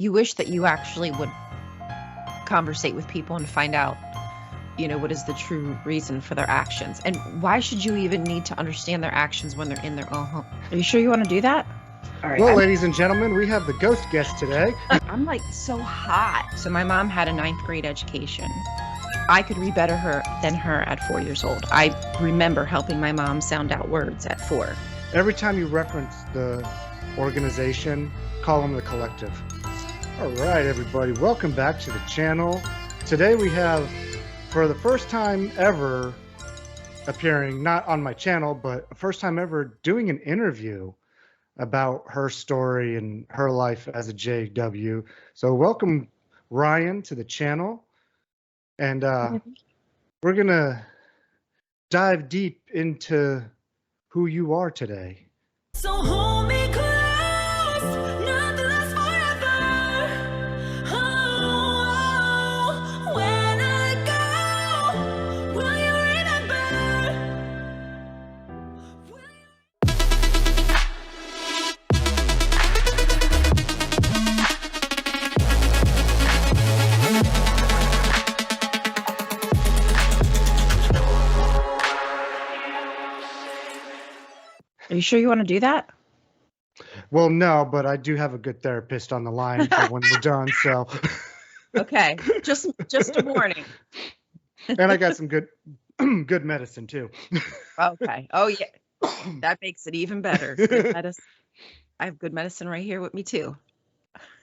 you wish that you actually would conversate with people and find out, what is the true reason for their actions. And why should you even need to understand their actions when they're in their own home? Are you sure you want to do that? All right. Well, ladies and gentlemen, we have the ghost guest today. I'm like so hot. So my mom had a 9th grade education. I could read better than her at 4 years old. I remember helping my mom sound out words at 4. Every time you reference the organization, call them the collective. All right, everybody, welcome back to the channel. Today we have, for the first time ever, appearing not on my channel, but first time ever doing an interview about her story and her life as a JW. So welcome, Ryan, to the channel. And we're going to dive deep into who you are today. So hold me close, nothing lasts forever. Oh, when I go, will you Are you sure you want to do that? Well, no, but I do have a good therapist on the line for when we're done, so. Okay, just a warning. And I got some good medicine too. Okay. Oh yeah, that makes it even better. Good medicine. I have good medicine right here with me too.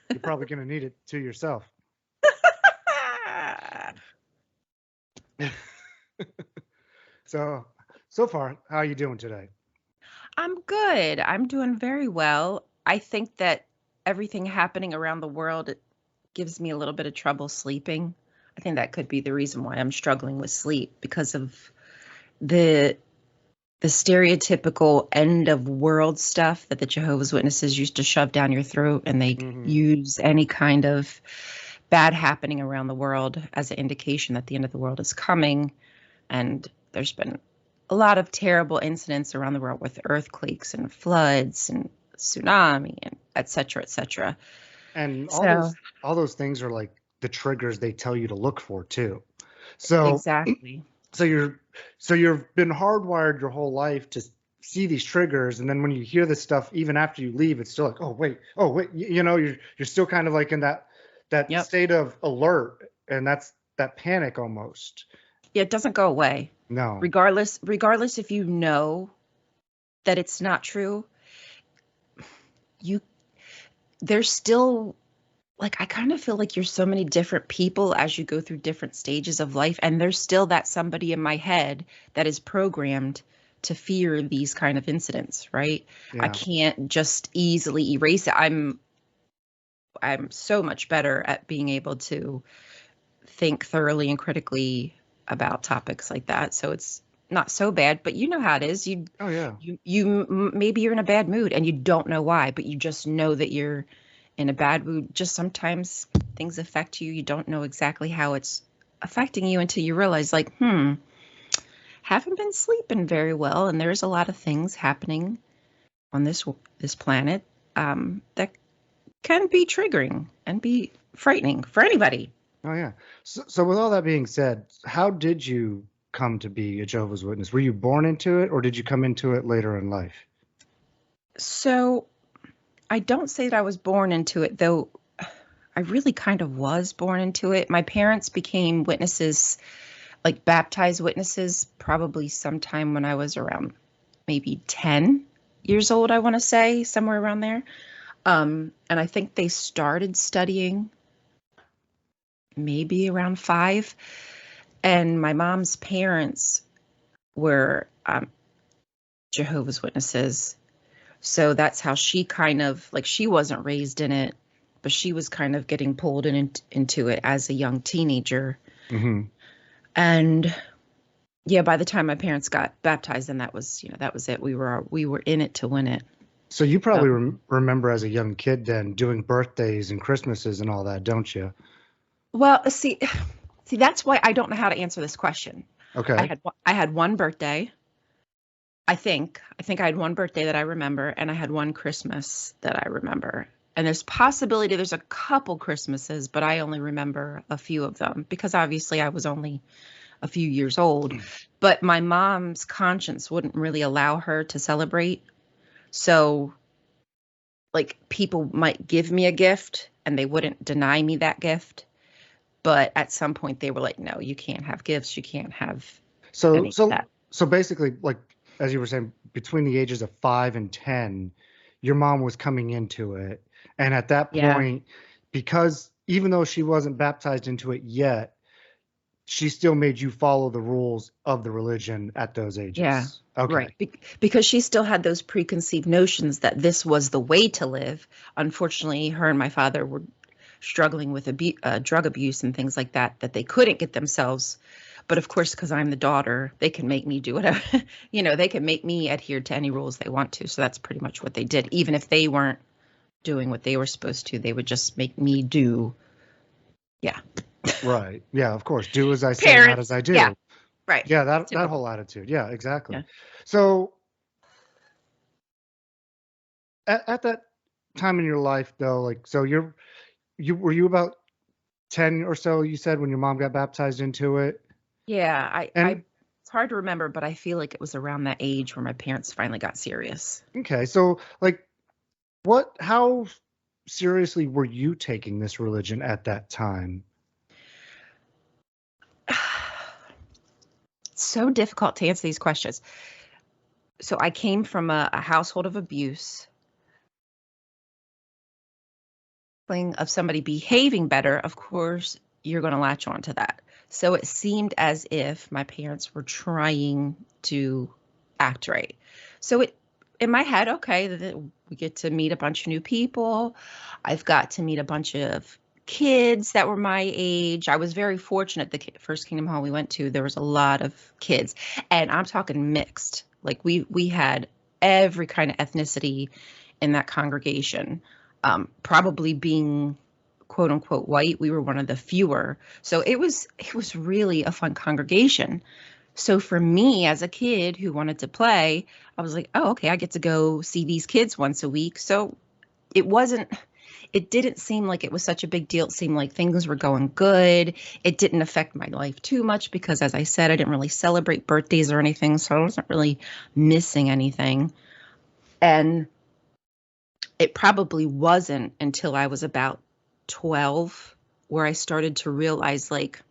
You're probably gonna need it to yourself. So far, how are you doing today? I'm good. I'm doing very well. I think that everything happening around the world gives me a little bit of trouble sleeping. I think that could be the reason why I'm struggling with sleep, because of the stereotypical end of world stuff that the Jehovah's Witnesses used to shove down your throat, and they use any kind of bad happening around the world as an indication that the end of the world is coming. And there's been a lot of terrible incidents around the world with earthquakes and floods and tsunami and et cetera, et cetera. And all those things are like the triggers they tell you to look for too. So exactly. So you've been hardwired your whole life to see these triggers, and then when you hear this stuff, even after you leave, it's still like, oh wait, you're still kind of like in that Yep. state of alert, and that's that panic almost. Yeah, it doesn't go away. No. Regardless if you know that it's not true, there's still, like, I kind of feel like you're so many different people as you go through different stages of life, and there's still that somebody in my head that is programmed to fear these kind of incidents, right? Yeah. I can't just easily erase it. I'm so much better at being able to think thoroughly and critically about topics like that, so it's not so bad. But you know how it is. You maybe you're in a bad mood and you don't know why, but you just know that you're in a bad mood. Just sometimes things affect you. You don't know exactly how it's affecting you until you realize, like, haven't been sleeping very well, and there's a lot of things happening on this planet that can be triggering and be frightening for anybody. Oh yeah. So with all that being said, how did you come to be a Jehovah's Witness? Were you born into it, or did you come into it later in life? So I don't say that I was born into it, though I really kind of was born into it. My parents became witnesses, like baptized witnesses, probably sometime when I was around maybe 10 years old, I want to say, somewhere around there. And I think they started studying maybe around 5. And my mom's parents were Jehovah's Witnesses. So that's how she kind of, like, she wasn't raised in it, but she was kind of getting pulled into it as a young teenager. Mm-hmm. And yeah, by the time my parents got baptized, then that was it. We were in it to win it. So you probably remember as a young kid then doing birthdays and Christmases and all that, don't you? Well, see, that's why I don't know how to answer this question. Okay. I had one birthday. I think I had one birthday that I remember, and I had one Christmas that I remember. And there's possibility there's a couple Christmases, but I only remember a few of them because obviously I was only a few years old. But my mom's conscience wouldn't really allow her to celebrate. So, like, people might give me a gift and they wouldn't deny me that gift. But at some point they were like, no, you can't have gifts. You can't have any of that. So basically, like, as you were saying, between the ages of 5 and 10, your mom was coming into it. And at that point, because even though she wasn't baptized into it yet, she still made you follow the rules of the religion at those ages. Yeah. Okay. Right. Because she still had those preconceived notions that this was the way to live. Unfortunately, her and my father were struggling with drug abuse and things like that they couldn't get themselves. But of course, because I'm the daughter, they can make me do whatever, they can make me adhere to any rules they want to. So that's pretty much what they did. Even if they weren't doing what they were supposed to, they would just make me do. Yeah. Right. Yeah, of course. Do as I say, not as I do. Yeah. Right. Yeah, that whole attitude. Yeah, exactly. Yeah. So at that time in your life, though, like, so were you about 10 or so, you said, when your mom got baptized into it? Yeah, it's hard to remember, but I feel like it was around that age where my parents finally got serious. Okay, so, like, how seriously were you taking this religion at that time? It's so difficult to answer these questions. So I came from a household of abuse. Of somebody behaving better, of course, you're going to latch on to that. So it seemed as if my parents were trying to act right. So in my head, okay, we get to meet a bunch of new people. I've got to meet a bunch of kids that were my age. I was very fortunate. The first Kingdom Hall we went to, there was a lot of kids, and I'm talking mixed. Like we had every kind of ethnicity in that congregation. Probably being quote unquote white, we were one of the fewer. So it was really a fun congregation. So for me as a kid who wanted to play, I was like, oh, okay, I get to go see these kids once a week. So it didn't seem like it was such a big deal. It seemed like things were going good. It didn't affect my life too much because, as I said, I didn't really celebrate birthdays or anything. So I wasn't really missing anything. And it probably wasn't until I was about 12 where I started to realize, like,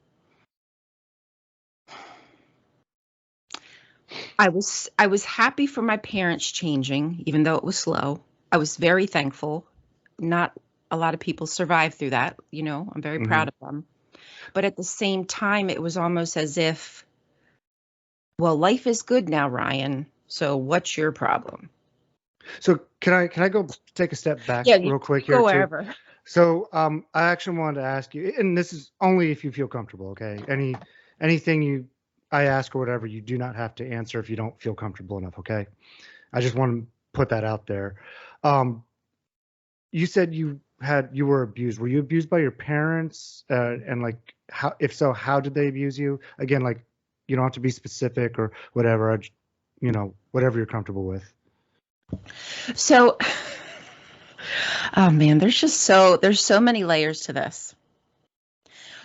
I was happy for my parents changing, even though it was slow. I was very thankful. Not a lot of people survive through that. I'm very proud of them. But at the same time, it was almost as if, well, life is good now, Ryan. So what's your problem? So can I go take a step back real quick here? Go wherever. So I actually wanted to ask you, and this is only if you feel comfortable, okay? Anything I ask or whatever, you do not have to answer if you don't feel comfortable enough, okay? I just want to put that out there. You said you were abused. Were you abused by your parents? And like, if so, how did they abuse you? Again, like, you don't have to be specific or whatever. Whatever you're comfortable with. So, oh man, there's so many layers to this.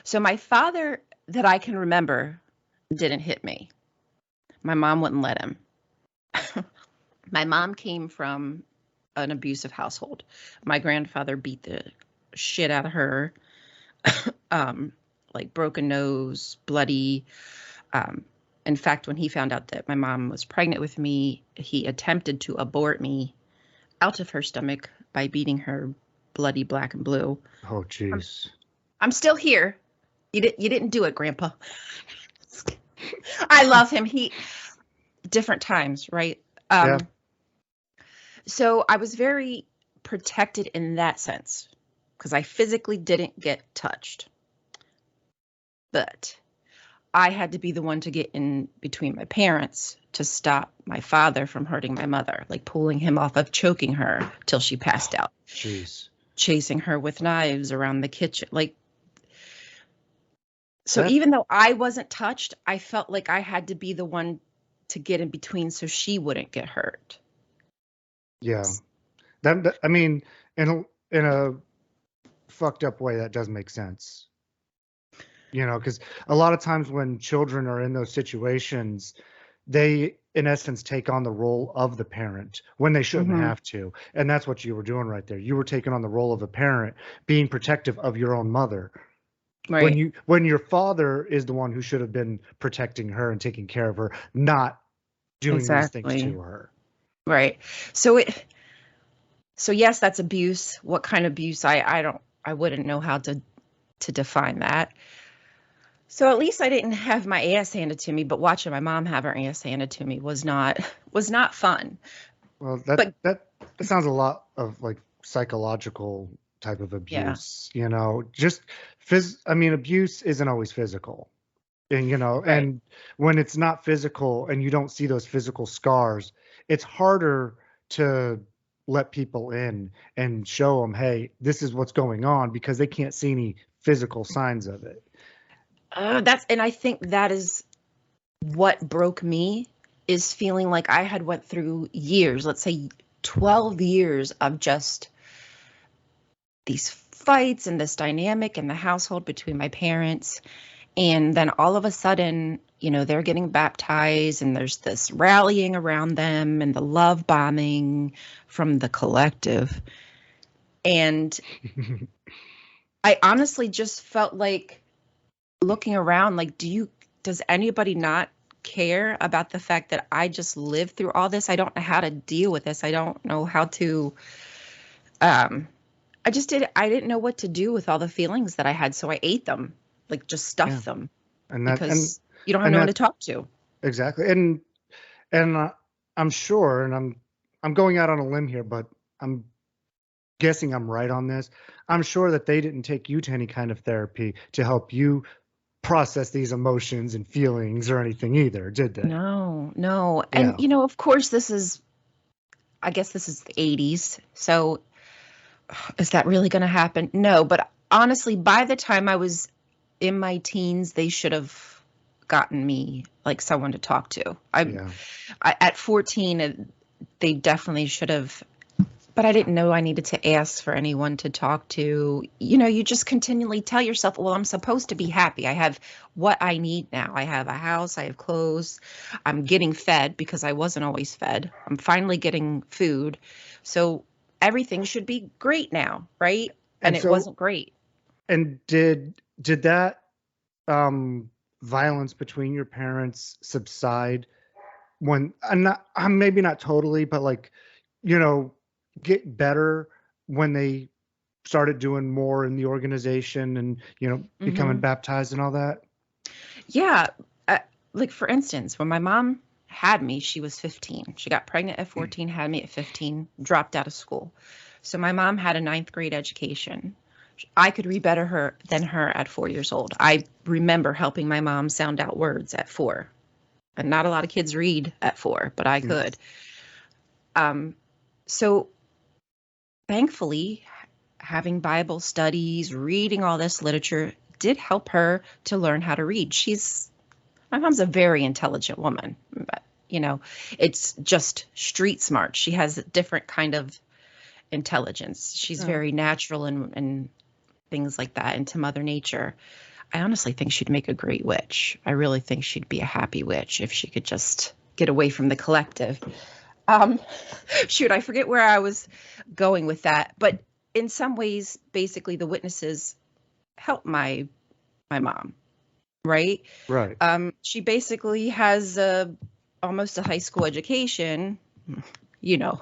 So my father, that I can remember, didn't hit me. My mom wouldn't let him. My mom came from an abusive household. My grandfather beat the shit out of her, like broken nose, bloody. In fact, when he found out that my mom was pregnant with me, he attempted to abort me out of her stomach by beating her bloody black and blue. Oh, jeez. I'm still here. You didn't do it, Grandpa. I love him. Different times, right? Yeah. So I was very protected in that sense because I physically didn't get touched. But I had to be the one to get in between my parents to stop my father from hurting my mother, like pulling him off of choking her till she passed out. Jeez. Chasing her with knives around the kitchen. So even though I wasn't touched, I felt like I had to be the one to get in between so she wouldn't get hurt. Yeah. I mean, in in a fucked up way that doesn't make sense. You know, because a lot of times when children are in those situations, they, in essence, take on the role of the parent when they shouldn't Mhm. have to. And that's what you were doing right there. You were taking on the role of a parent, being protective of your own mother. Right. When your father is the one who should have been protecting her and taking care of her, not doing these things Exactly. to her. Right. So yes, that's abuse. What kind of abuse? I wouldn't know how to define that. So at least I didn't have my ass handed to me, but watching my mom have her ass handed to me was not fun. Well, But that sounds a lot of like psychological type of yeah, abuse, you know. Just I mean, abuse isn't always physical. And you know, right. and when it's not physical and you don't see those physical scars, it's harder to let people in and show them, hey, this is what's going on, because they can't see any physical signs of it. And I think that is what broke me, is feeling like I had went through years, let's say 12 years of just these fights and this dynamic in the household between my parents. And then all of a sudden, they're getting baptized and there's this rallying around them and the love bombing from the collective. And I honestly just felt like, looking around, like, does anybody not care about the fact that I just lived through all this? I don't know how to deal with this. I don't know how to, um, I didn't know what to do with all the feelings that I had. So I ate them, like just Yeah. stuffed them, And that because you don't have and no one that to talk to. exactly. And I'm sure, and I'm going out on a limb here, but I'm guessing I'm right on this. I'm sure that they didn't take you to any kind of therapy to help you process these emotions and feelings or anything either, did they? No, no. And, Yeah. of course, I guess this is the 80s. So is that really going to happen? No, but honestly, by the time I was in my teens, they should have gotten me like someone to talk to. Yeah. At 14, they definitely should have, but I didn't know I needed to ask for anyone to talk to. You just continually tell yourself, well, I'm supposed to be happy. I have what I need now. I have a house, I have clothes, I'm getting fed because I wasn't always fed. I'm finally getting food. So everything should be great now, right? And And it so, wasn't great. and did that violence between your parents subside when, I'm maybe not totally, but like, you know, get better when they started doing more in the organization and, you know, becoming Hmm. baptized and all that? Yeah. Uh, like, for instance, when my mom had me, she was 15. She got pregnant at 14, had me at 15, dropped out of school. So my mom had a ninth grade education. I could read better than her at 4 years old. I remember helping my mom sound out words at 4. And not a lot of kids read at 4, but I Mm. could. So thankfully, having Bible studies, reading all this literature did help her to learn how to read. My mom's a very intelligent woman, but it's just street smart. She has a different kind of intelligence. She's Yeah. very natural and things like that, into Mother Nature. I honestly think she'd make a great witch. I really think she'd be a happy witch if she could just get away from the collective. Um, Shoot, I forget where I was going with that, but in some ways, basically, the witnesses help my mom, right? Right. She basically has almost a high school education, you know,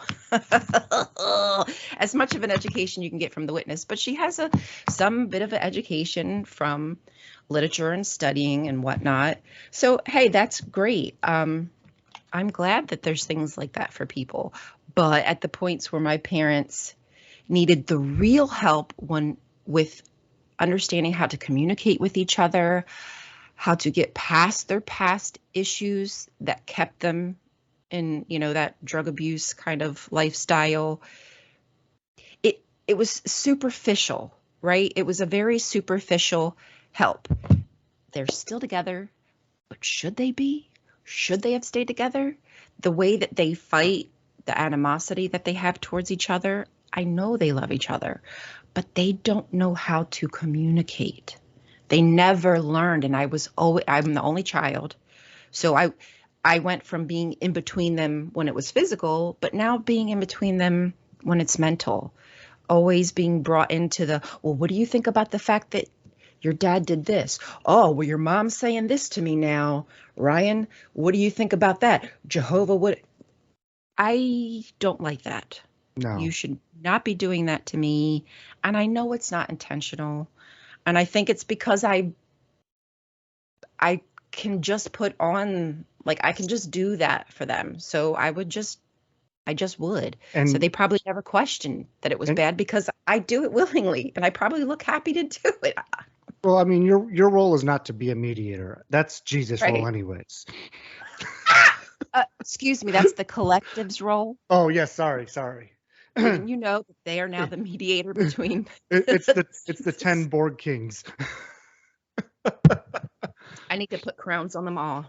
as much of an education you can get from the witness, but she has some bit of an education from literature and studying and whatnot. So, hey, that's great. I'm glad that there's things like that for people. But at the points where my parents needed the real help with understanding how to communicate with each other, how to get past their past issues that kept them in, that drug abuse kind of lifestyle, it was superficial, right? It was a very superficial help. They're still together, but should they be? Should they have stayed together? The way that they fight, the animosity that they have towards each other, I know they love each other, but they don't know how to communicate. They never learned. And I'm the only child. So I went from being in between them when it was physical, but now being in between them when it's mental, always being brought into well, what do you think about the fact that your dad did this? Oh, well, your mom's saying this to me now. Ryan, what do you think about that? Jehovah, what? I don't like that. No. You should not be doing that to me. And I know it's not intentional. And I think it's because I can just put on, like, I can just do that for them. So I just would. So they probably never questioned that it was bad because I do it willingly and I probably look happy to do it. Well, I mean, your role is not to be a mediator. That's Jesus' Right. role anyways. Excuse me, that's the collective's role. Oh, yes, sorry. Didn't you know that they are now the mediator between? It's the 10 Borg Kings. I need to put crowns on them all.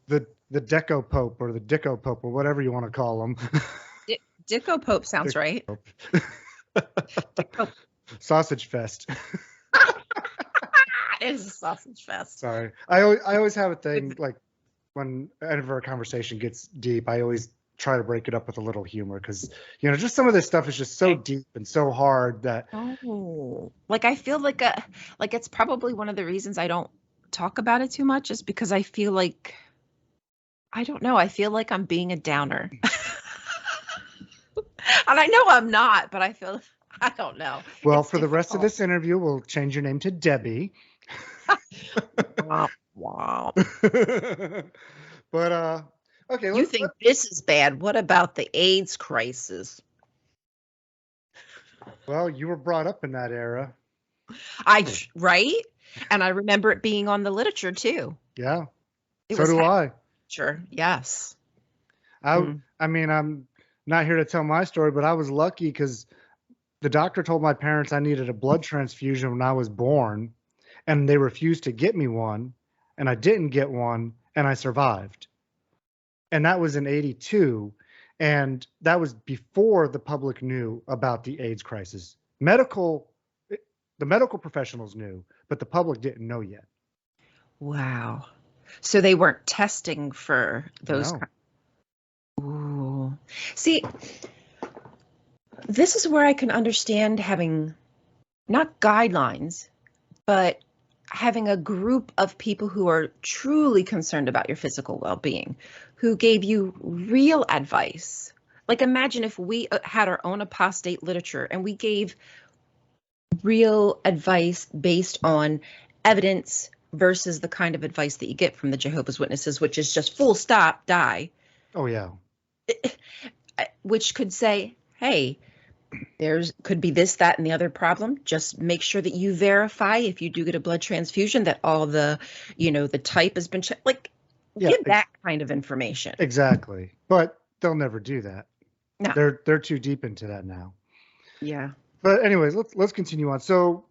The Deco Pope or the Dicko Pope or whatever you want to call them. Dicko Pope sounds right. Dicko. Sausage Fest. It is a sausage fest. Sorry. I always have a thing, like, whenever a conversation gets deep, I always try to break it up with a little humor because, just some of this stuff is just so deep and so hard that. Oh, like I feel like it's probably one of the reasons I don't talk about it too much is because I feel like, I don't know, I feel like I'm being a downer. And I know I'm not, but I don't know. Well, It's for the rest of difficult. this interview, we'll change your name to Debbie. Wow. But okay. You think this is bad? What about the AIDS crisis? Well, you were brought up in that era. Right? And I remember it being on the literature too. Yeah. It So was do I. Sure. Yes. I mean, I'm not here to tell my story, but I was lucky because the doctor told my parents I needed a blood transfusion when I was born, and they refused to get me one, and I didn't get one, and I survived. And that was in '82, and that was before the public knew about the AIDS crisis. The medical professionals knew, but the public didn't know yet. Wow. So they weren't testing for those. No. Ooh. See, this is where I can understand having not guidelines, but having a group of people who are truly concerned about your physical well-being, who gave you real advice. Like, imagine if we had our own apostate literature and we gave real advice based on evidence versus the kind of advice that you get from the Jehovah's Witnesses, which is just full stop, die. Oh, yeah. Which could say, hey, could be this, that, and the other problem. Just make sure that you verify if you do get a blood transfusion that all the, the type has been checked. Like, give that kind of information. Exactly. But they'll never do that. No. They're too deep into that now. Yeah. But anyways, let's continue on. So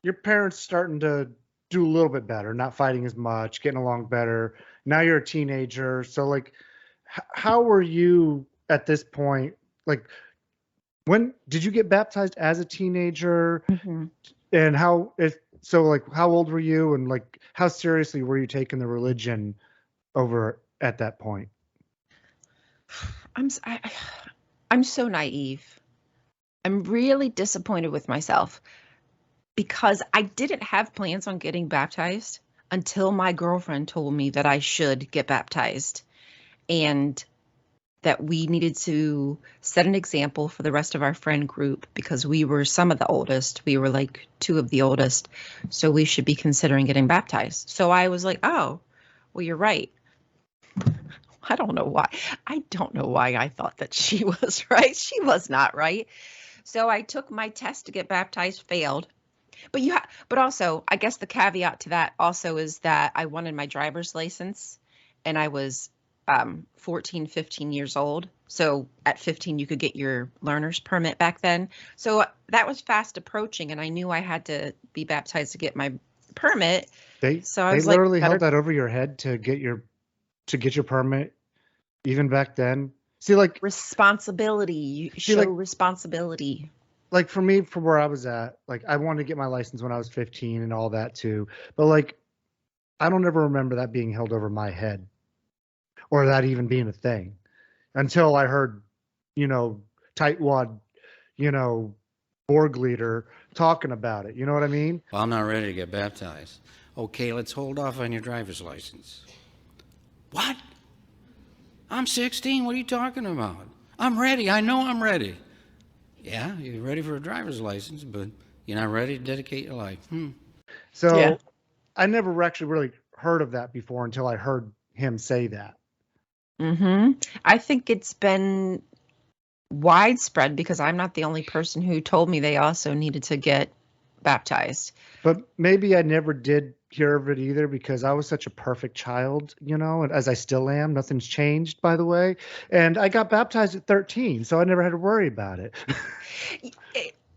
your parents starting to do a little bit better, not fighting as much, getting along better. Now you're a teenager. So, like, how were you at this point? Like, when did you get baptized as a teenager? Mm-hmm. And how old were you? And, like, how seriously were you taking the religion over at that point? I'm so naive. I'm really disappointed with myself because I didn't have plans on getting baptized until my girlfriend told me that I should get baptized and that we needed to set an example for the rest of our friend group because we were some of the oldest. We were like two of the oldest. So we should be considering getting baptized. So I was like, oh, well, you're right. I don't know why. I don't know why I thought that she was right. She was not right. So I took my test to get baptized, failed. But also, I guess the caveat to that also is that I wanted my driver's license and I was 14, 15 years old. So at 15, you could get your learner's permit back then. So that was fast approaching and I knew I had to be baptized to get my permit. They was literally held that over your head to get your permit even back then. See, like, responsibility. You show like- responsibility. like for me, from where I was at, like I wanted to get my license when I was 15 and all that too. But like, I don't ever remember that being held over my head or that even being a thing until I heard, Tightwad, Borg leader talking about it. You know what I mean? Well, I'm not ready to get baptized. Okay, let's hold off on your driver's license. What? I'm 16. What are you talking about? I'm ready. I know I'm ready. Yeah, you're ready for a driver's license, but you're not ready to dedicate your life. So Yeah. I never actually really heard of that before until I heard him say that. I think it's been widespread because I'm not the only person who told me they also needed to get baptized. But maybe I never did hear of it either because I was such a perfect child, and as I still am. Nothing's changed, by the way. And I got baptized at 13, so I never had to worry about it.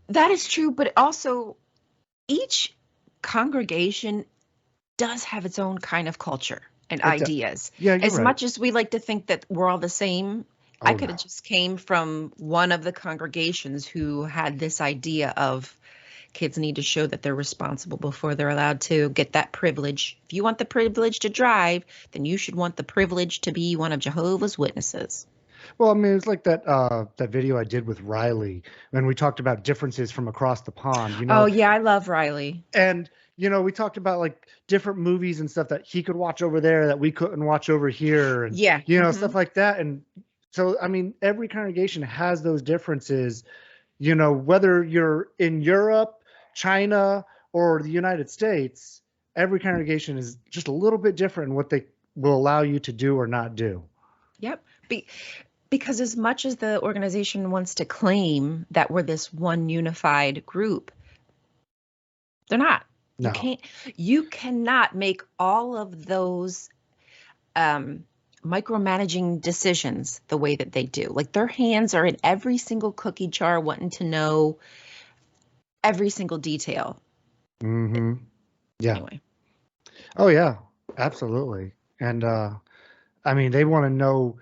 That is true, but also each congregation does have its own kind of culture and ideas. Yeah, you're as right. much as we like to think that we're all the same, I could no. have just came from one of the congregations who had this idea of kids need to show that they're responsible before they're allowed to get that privilege. If you want the privilege to drive, then you should want the privilege to be one of Jehovah's Witnesses. Well, I mean, it's like that video I did with Riley when we talked about differences from across the pond, Oh, yeah, I love Riley. And, we talked about like different movies and stuff that he could watch over there that we couldn't watch over here. And, Yeah. Stuff like that. And so, I mean, every congregation has those differences, whether you're in Europe, China, or the United States, every congregation is just a little bit different in what they will allow you to do or not do. Yep. Because as much as the organization wants to claim that we're this one unified group, they're not. No. You cannot make all of those micromanaging decisions the way that they do. Like their hands are in every single cookie jar, wanting to know every single detail. Mm-hmm. Yeah. Anyway. Oh yeah, absolutely. And I mean, they want to know,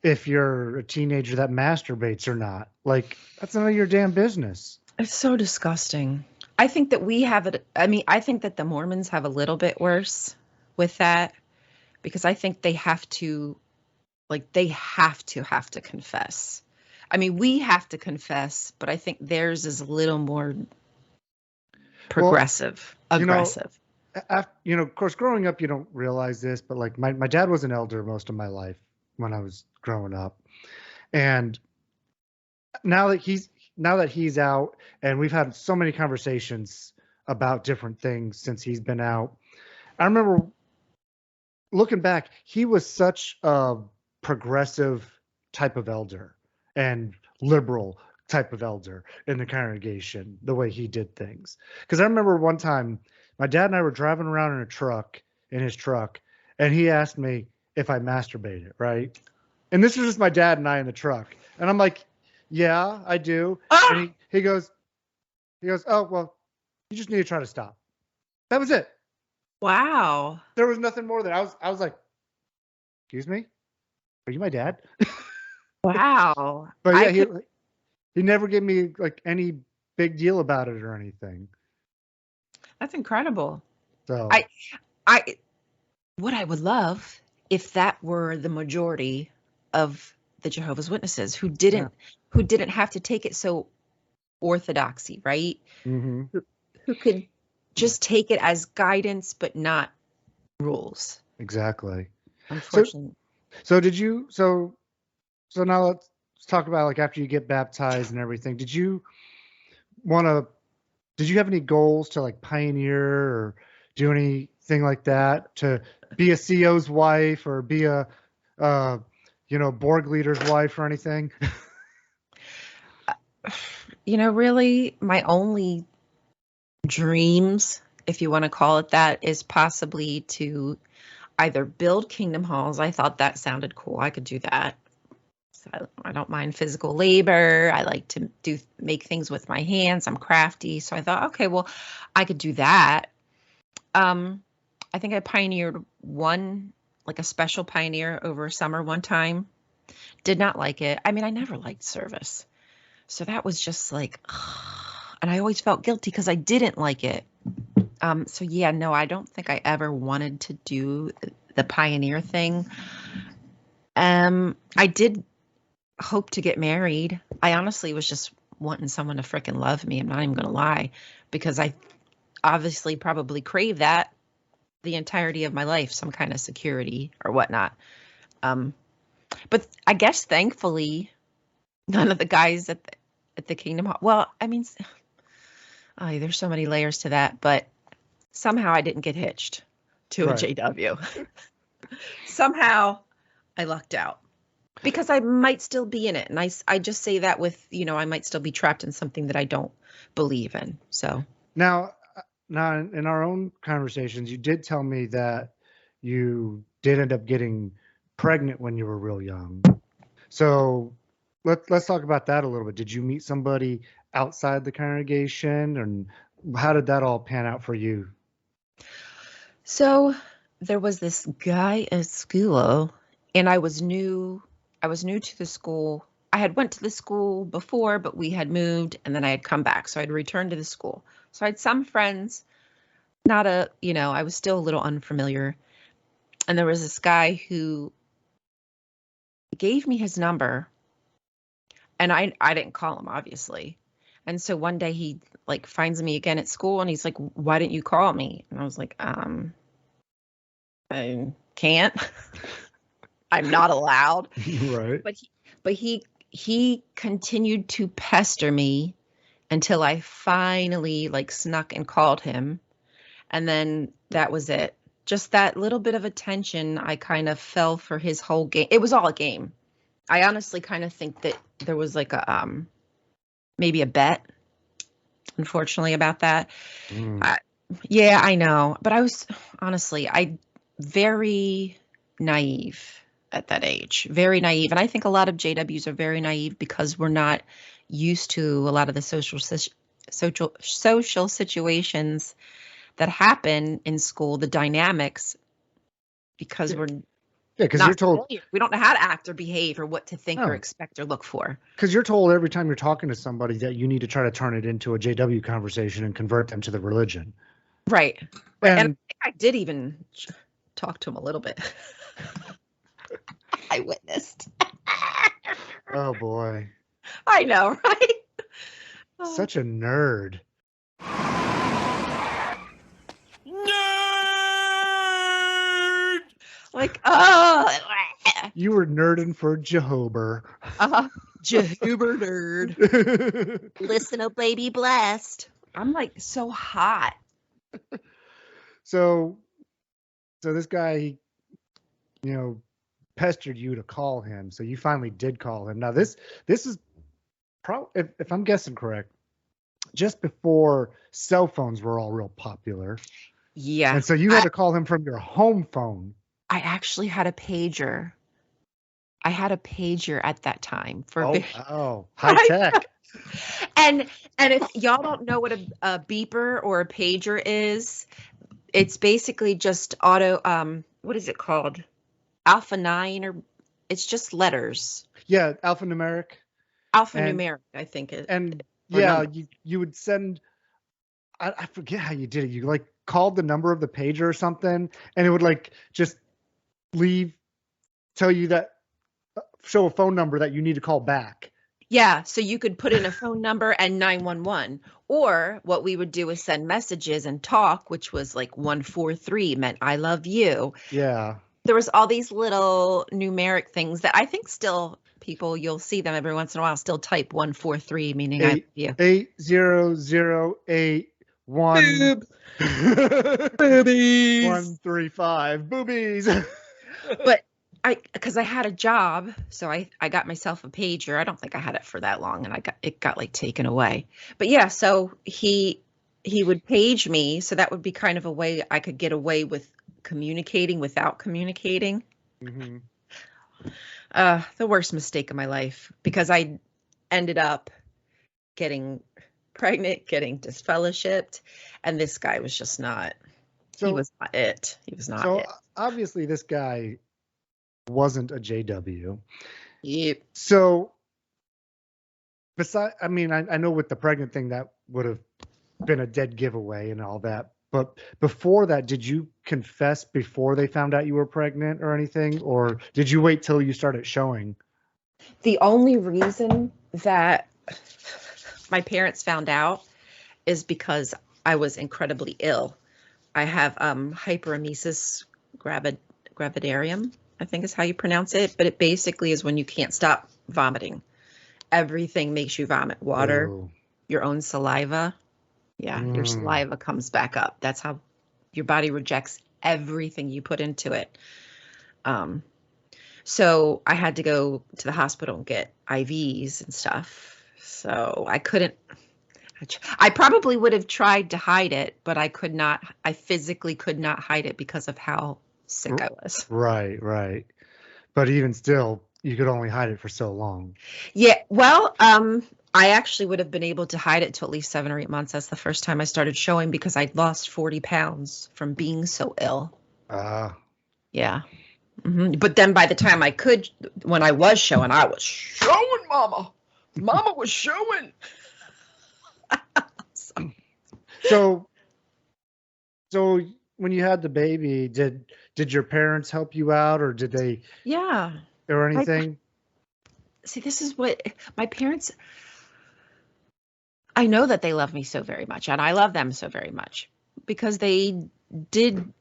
if you're a teenager that masturbates or not. Like that's none of your damn business. It's so disgusting. I think that we have it. I mean, I think that the Mormons have a little bit worse with that because I think they have to confess. I mean, we have to confess, but I think theirs is a little more progressive, aggressive. Of course, growing up, you don't realize this, but like my dad was an elder most of my life when I was growing up. And now that he's out and we've had so many conversations about different things since he's been out, I remember looking back, he was such a progressive type of elder and liberal type of elder in the congregation, the way he did things. Because I remember one time my dad and I were driving around in his truck, and he asked me if I masturbated, right? And this was just my dad and I in the truck. And I'm like, yeah, I do. Ah! And he goes, oh, well, you just need to try to stop. That was it. Wow. There was nothing more than I was like, excuse me? Are you my dad? Wow. But yeah, he never gave me like any big deal about it or anything. That's incredible. So what I would love if that were the majority of the Jehovah's Witnesses who didn't have to take it so orthodoxy, right? Mm-hmm. Who could just take it as guidance but not rules. Exactly. Unfortunately. So now let's talk about like after you get baptized and everything. Did you have any goals to like pioneer or do anything like that, to be a CEO's wife or be a Borg leader's wife or anything? Really my only dreams, if you want to call it that, is possibly to either build kingdom halls. I thought that sounded cool. I could do that. So I don't mind physical labor. I like to make things with my hands. I'm crafty. So I thought, okay, well, I could do that. I think I pioneered a special pioneer over summer one time Did not like it. I mean, I never liked service. So that was just like, and I always felt guilty because I didn't like it. So yeah, no, I don't think I ever wanted to do the pioneer thing. I did hope to get married. I honestly was just wanting someone to freaking love me. I'm not even going to lie, because I obviously probably crave that the entirety of my life, some kind of security or whatnot. But I guess thankfully, none of the guys at the Kingdom Hall. Well, I mean, there's so many layers to that, but somehow I didn't get hitched to a JW. Somehow I lucked out because I might still be in it. And I just say that with, I might still be trapped in something that I don't believe in. So Now in our own conversations, you did tell me that you did end up getting pregnant when you were real young. So let's talk about that a little bit. Did you meet somebody outside the congregation, and how did that all pan out for you? So there was this guy at school, and I was new to the school. I had went to the school before, but we had moved, and then I had come back. So I'd returned to the school. So I had some friends, I was still a little unfamiliar. And there was this guy who gave me his number, and I didn't call him, obviously. And so one day he finds me again at school, and he's like, "Why didn't you call me?" And I was like, I can't. I'm not allowed. Right. But he continued to pester me until I finally snuck and called him. And then that was it. Just that little bit of attention, I kind of fell for his whole game. It was all a game. I honestly kind of think that there was maybe a bet, unfortunately, about that. Yeah, I know. But I was very naive at that age, very naive. And I think a lot of JWs are very naive because we're not used to a lot of the social situations that happen in school, the dynamics, because we're because you're told familiar. We don't know how to act or behave or what to think or expect or look for. Because you're told every time you're talking to somebody that you need to try to turn it into a JW conversation and convert them to the religion. Right. And I did even talk to him a little bit. I witnessed. Oh boy. I know, right? Such a nerd. You were nerding for Jehovah. Jehovah nerd. Listen, oh baby, blessed. I'm so hot. So this guy, pestered you to call him. So you finally did call him. Now this is probably, if I'm guessing correct, just before cell phones were all real popular. Yeah. And so you had to call him from your home phone. I actually had a pager. I had a pager at that time for high tech. And if y'all don't know what a beeper or a pager is, it's basically just auto. What is it called? Alpha 9, or it's just letters. Yeah, alphanumeric. Alphanumeric, I think it. And yeah, you would send. I forget how you did it. You called the number of the pager or something, and it would just tell you that, show a phone number that you need to call back. Yeah, so you could put in a phone number and 911. Or what we would do is send messages and talk, which was 143 meant I love you. Yeah. There was all these little numeric things that I think still people, you'll see them every once in a while, still type 143, meaning I love you. 80081. Boobies. 135. Boobies. But because I had a job, so I got myself a pager. I don't think I had it for that long, and it got taken away. But yeah, so he would page me, so that would be kind of a way I could get away with communicating without communicating. Mm-hmm. The worst mistake of my life, because I ended up getting pregnant, getting disfellowshipped, and this guy was just not. He was not it. He was not it. Obviously, this guy wasn't a JW. Yep. So, I mean, I know with the pregnant thing that would have been a dead giveaway and all that. But before that, did you confess before they found out you were pregnant or anything? Or did you wait till you started showing? The only reason that my parents found out is because I was incredibly ill. I have hyperemesis gravidarium, I think is how you pronounce it. But it basically is when you can't stop vomiting. Everything makes you vomit. Water, Ooh. your own saliva. Yeah, your saliva comes back up. That's how your body rejects everything you put into it. So I had to go to the hospital and get IVs and stuff. So I couldn't. I probably would have tried to hide it, but I could not. I physically could not hide it because of how sick I was. Right, right. But even still, you could only hide it for so long. Yeah, well, I actually would have been able to hide it till at least 7 or 8 months. That's the first time I started showing because I'd lost 40 pounds from being so ill. Yeah. But then by the time when I was showing, I was showing, Mama. Mama was showing. So when you had the baby, did your parents help you out, or did they? Yeah. Or anything? See, this is what my parents. I know that they love me so very much, and I love them so very much because they did,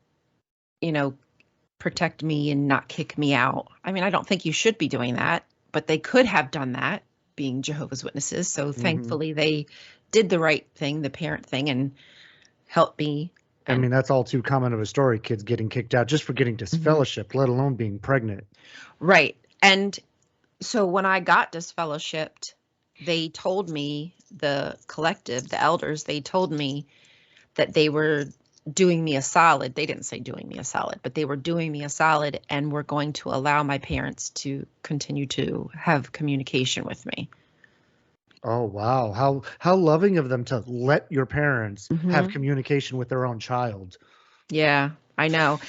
protect me and not kick me out. I mean, I don't think you should be doing that, but they could have done that, being Jehovah's Witnesses. So thankfully, they did the right thing, the parent thing, and helped me. I mean, that's all too common of a story, kids getting kicked out just for getting disfellowshipped, let alone being pregnant. Right. And so when I got disfellowshipped, they told me, the collective, the elders, they told me that they were doing me a solid. They didn't say doing me a solid, but they were doing me a solid and were going to allow my parents to continue to have communication with me. Oh, wow. How loving of them to let your parents have communication with their own child. Yeah, I know.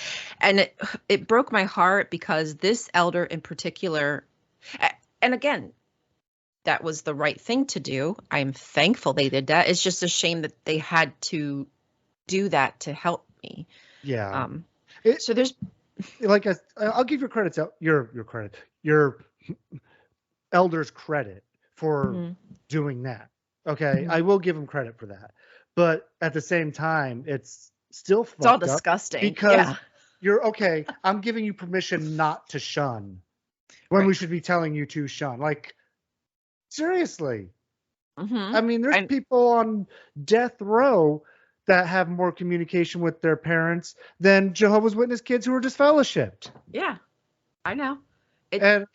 And it broke my heart because this elder in particular, and again, that was the right thing to do. I'm thankful they did that. It's just a shame that they had to do that to help me. Yeah. So there's, like, I'll give your credit to your elders credit for doing that. Okay, I will give them credit for that. But at the same time, it's still fucked all up disgusting because you're okay. I'm giving you permission not to shun when we should be telling you to shun. Like, seriously. I mean, there's people on death row that have more communication with their parents than Jehovah's Witness kids who are disfellowshipped. Yeah, I know. And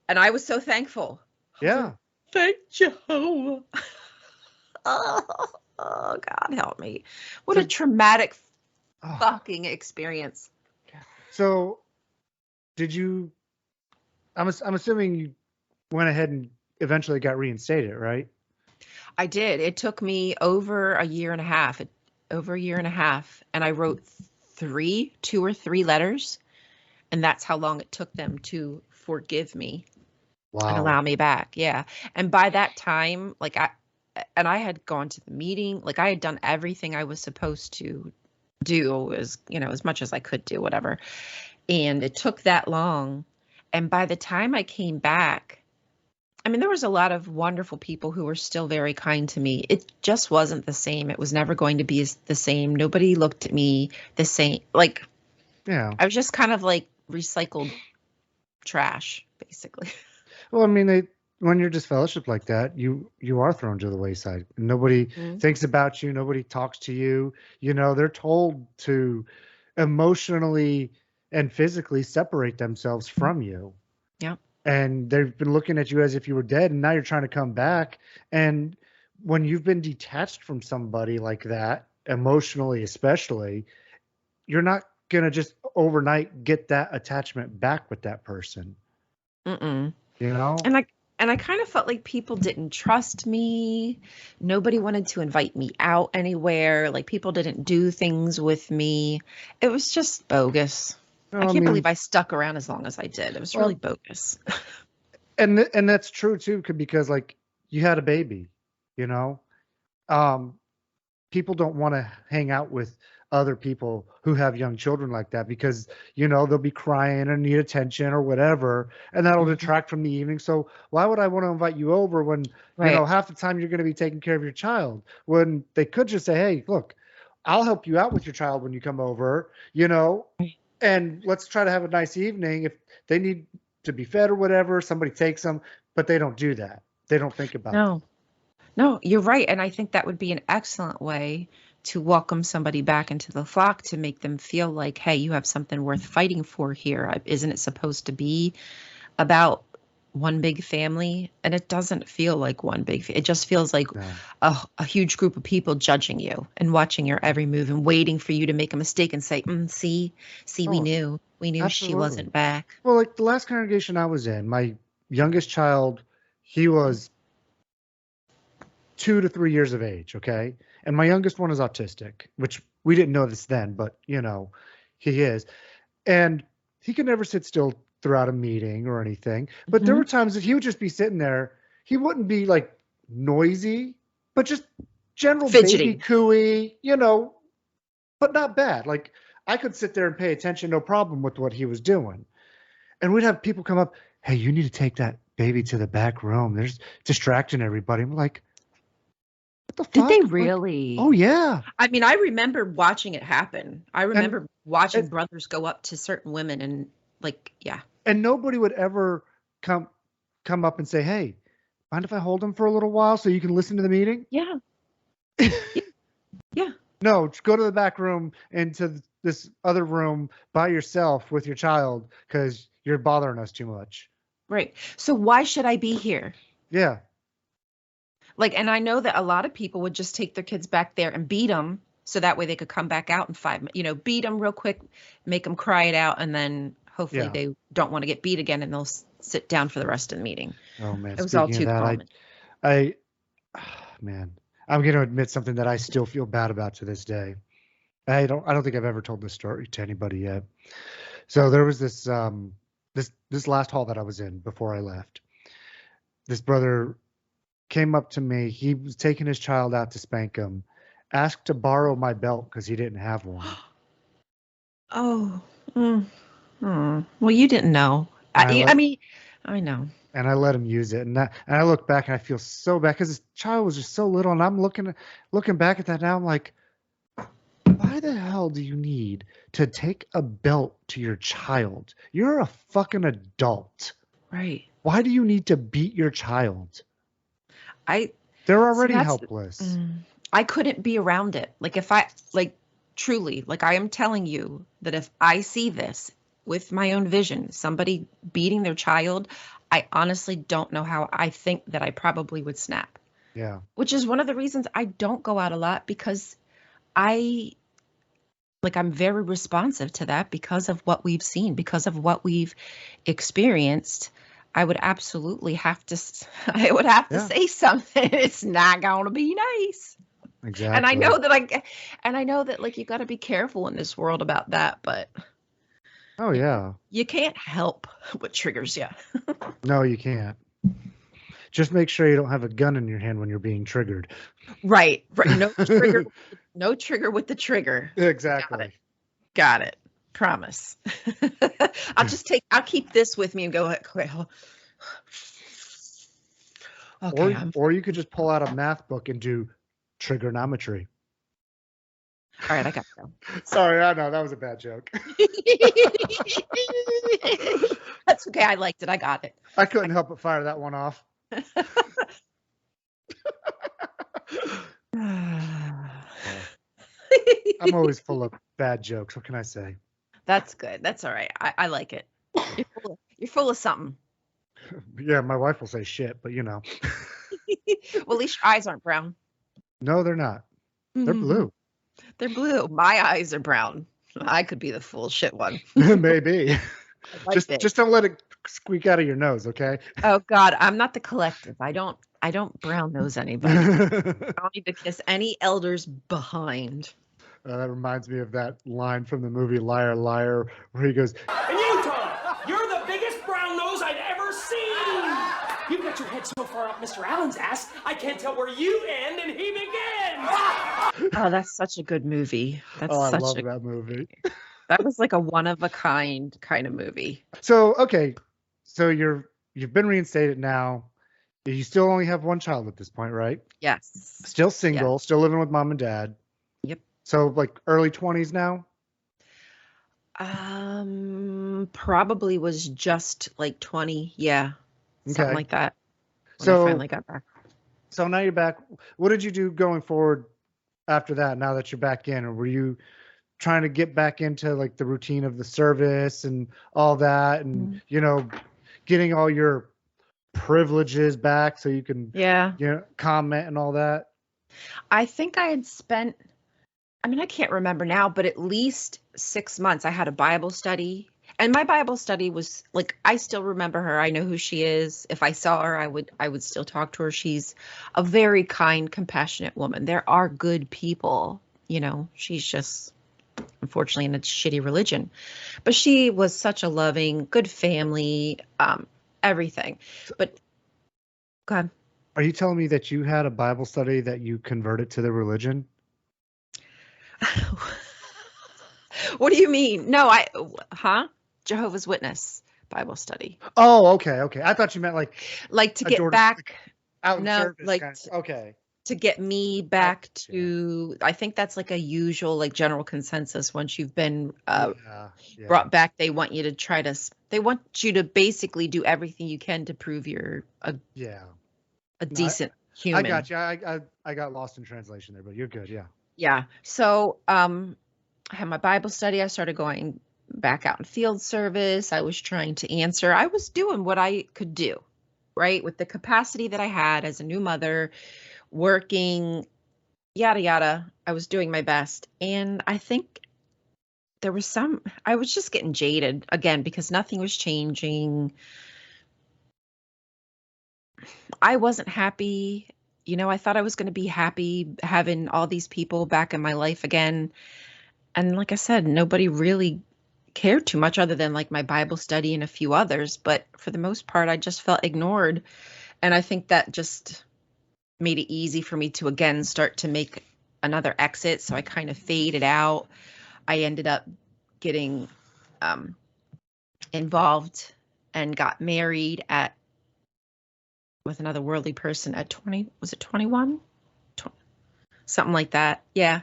I was so thankful. Yeah. Thank Jehovah. Oh, God help me. What a traumatic fucking experience. So did you, I'm assuming you went ahead and eventually got reinstated, right? I did. It took me over a year and a half. And I wrote 2 or 3 letters, and that's how long it took them to forgive me and allow me back. Yeah. And by that time, I had gone to the meeting, like I had done everything I was supposed to do, as much as I could do, whatever. And it took that long. And by the time I came back, I mean, there was a lot of wonderful people who were still very kind to me. It just wasn't the same. It was never going to be the same. Nobody looked at me the same. Like, yeah, I was just kind of like recycled trash, basically. Well, I mean, when you're disfellowshipped like that, you are thrown to the wayside. Nobody thinks about you. Nobody talks to you. They're told to emotionally and physically separate themselves from you. Yeah. And they've been looking at you as if you were dead, and now you're trying to come back. And when you've been detached from somebody like that, emotionally especially, you're not going to just overnight get that attachment back with that person. And I kind of felt like people didn't trust me. Nobody wanted to invite me out anywhere. Like, people didn't do things with me. It was just bogus. I can't believe I stuck around as long as I did. It was really bogus. And that's true too, because like you had a baby, you know. People don't want to hang out with other people who have young children like that because they'll be crying or need attention or whatever, and that'll detract from the evening. So why would I want to invite you over when Right. half the time you're going to be taking care of your child, when they could just say, hey, look, I'll help you out with your child when you come over, and let's try to have a nice evening. If they need to be fed or whatever, somebody takes them, but they don't do that. They don't think about it. No, you're right. And I think that would be an excellent way to welcome somebody back into the flock, to make them feel like, hey, you have something worth fighting for here. Isn't it supposed to be about one big family? And it doesn't feel like one big, it just feels like a huge group of people judging you and watching your every move and waiting for you to make a mistake and say, see, we knew absolutely. She wasn't back. Well, like the last congregation I was in, my youngest child, he was 2 to 3 years of age, okay? And my youngest one is autistic, which we didn't know this then, but he is. And he could never sit still throughout a meeting or anything. But there were times that he would just be sitting there. He wouldn't be like noisy, but just general Fidgety. baby cooey, but not bad. Like I could sit there and pay attention, no problem with what he was doing. And we'd have people come up, hey, you need to take that baby to the back room. There's distracting everybody. I'm like, what the fuck? Did they really? Oh, yeah. I mean, I remember watching it happen. I remember watching brothers go up to certain women and And nobody would ever come up and say, hey, mind if I hold him for a little while so you can listen to the meeting? Yeah. Yeah. No, just go to the back room into this other room by yourself with your child because you're bothering us too much. Right. So why should I be here? Yeah. And I know that a lot of people would just take their kids back there and beat them so that way they could come back out in 5 minutes, beat them real quick, make them cry it out, and then hopefully they don't want to get beat again and they'll sit down for the rest of the meeting. Oh, man. It was all too common. Man, I'm going to admit something that I still feel bad about to this day. I don't think I've ever told this story to anybody yet. So there was this last hall that I was in before I left. This brother came up to me. He was taking his child out to spank him, asked to borrow my belt because he didn't have one. Oh, well, you didn't know. I mean, I know. And I let him use it. And I look back and I feel so bad because this child was just so little. And I'm looking back at that now. I'm like, why the hell do you need to take a belt to your child? You're a fucking adult. Right. Why do you need to beat your child? They're already helpless. I couldn't be around it. If I truly, I am telling you that if I see this with my own vision, somebody beating their child, I honestly don't know how. I think that I probably would snap. Yeah. Which is one of the reasons I don't go out a lot, because I'm very responsive to that because of what we've seen, because of what we've experienced. I would absolutely have to say something. It's not going to be nice. Exactly. And I know that you got to be careful in this world about that, but oh yeah, you can't help what triggers you. No, you can't. Just make sure you don't have a gun in your hand when you're being triggered. Right. No trigger with the trigger. Exactly. Got it. Promise. I'll keep this with me and go, okay. Or you could just pull out a math book and do trigonometry. All right, I got to go. Sorry, I know that was a bad joke. That's okay. I liked it. I got it. I couldn't help but fire that one off. I'm always full of bad jokes. What can I say? That's good. That's all right. I like it. You're full of something. Yeah, my wife will say shit, but Well, at least your eyes aren't brown. No, they're not. They're blue. They're blue. My eyes are brown. I could be the full shit one. Maybe. Like just don't let it squeak out of your nose, okay? Oh God, I'm not the collective. I don't brown nose anybody. I don't need to kiss any elders behind. That reminds me of that line from the movie Liar, Liar, where he goes, In Utah, you're the biggest brown nose I've ever seen. got your head so far up Mr. Allen's ass, I can't tell where you end and he begins. Oh, that's such a good movie. That's I such love a that movie. that was like a one of a kind of movie. So, okay. So you've been reinstated now. You still only have one child at this point, right? Yes. Still single, still living with mom and dad. Yep. So like early 20s now? Probably was just like 20. Yeah. Something Okay. like that. When So I finally got back. So now you're back. What did you do going forward after that, now that you're back in? Or were you trying to get back into like the routine of the service and all that and, getting all your privileges back so you can, Yeah. comment and all that? I think I had spent, I can't remember now, but at least 6 months I had a Bible study. And my Bible study was like, I still remember her. I know who she is. If I saw her, I would still talk to her. She's a very kind, compassionate woman. There are good people, she's just unfortunately in a shitty religion, but she was such a loving, good family, everything. But God, Are you telling me that you had a Bible study that you converted to the religion? what do you mean? No, Jehovah's Witness Bible study. Oh, okay. I thought you meant like To a get Jordan- back. out in No, service like kind of- okay. to get me back to, I think that's like a usual, like general consensus. Once you've been Yeah. brought back, they want you to they want you to basically do everything you can to prove you're a decent human. I got you. I got lost in translation there, but you're good. Yeah. Yeah. So I had my Bible study. I started going back out in field service. I was trying to answer. I was doing what I could do, right? With the capacity that I had as a new mother, working, yada, yada. I was doing my best. And I think I was just getting jaded again because nothing was changing. I wasn't happy. I thought I was going to be happy having all these people back in my life again. And like I said, nobody really cared too much other than like my Bible study and a few others. But for the most part, I just felt ignored. And I think that just made it easy for me to again start to make another exit. So I kind of faded out. I ended up getting involved and got married with another worldly person at 20. Was it 21? Something like that. Yeah.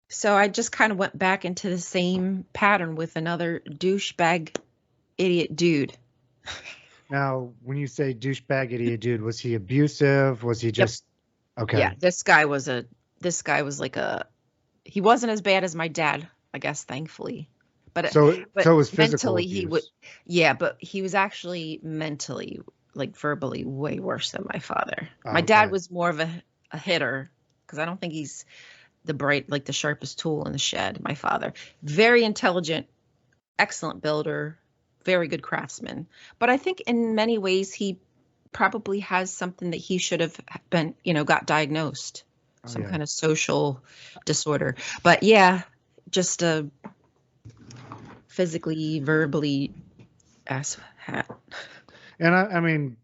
So I just kind of went back into the same pattern with another douchebag idiot dude. Now, when you say douchebag idiot dude, was he abusive? Was he just okay? Yeah, this guy was like he wasn't as bad as my dad, I guess, thankfully. But So it was physical mentally abuse. but he was actually mentally, like verbally, way worse than my father. Oh, My dad okay. was more of a hitter because I don't think he's the sharpest tool in the shed. My father, very intelligent, excellent builder, very good craftsman. But I think in many ways he probably has something that he should have been, got diagnosed, some kind of social disorder. But yeah, just a physically, verbally ass hat. And I mean,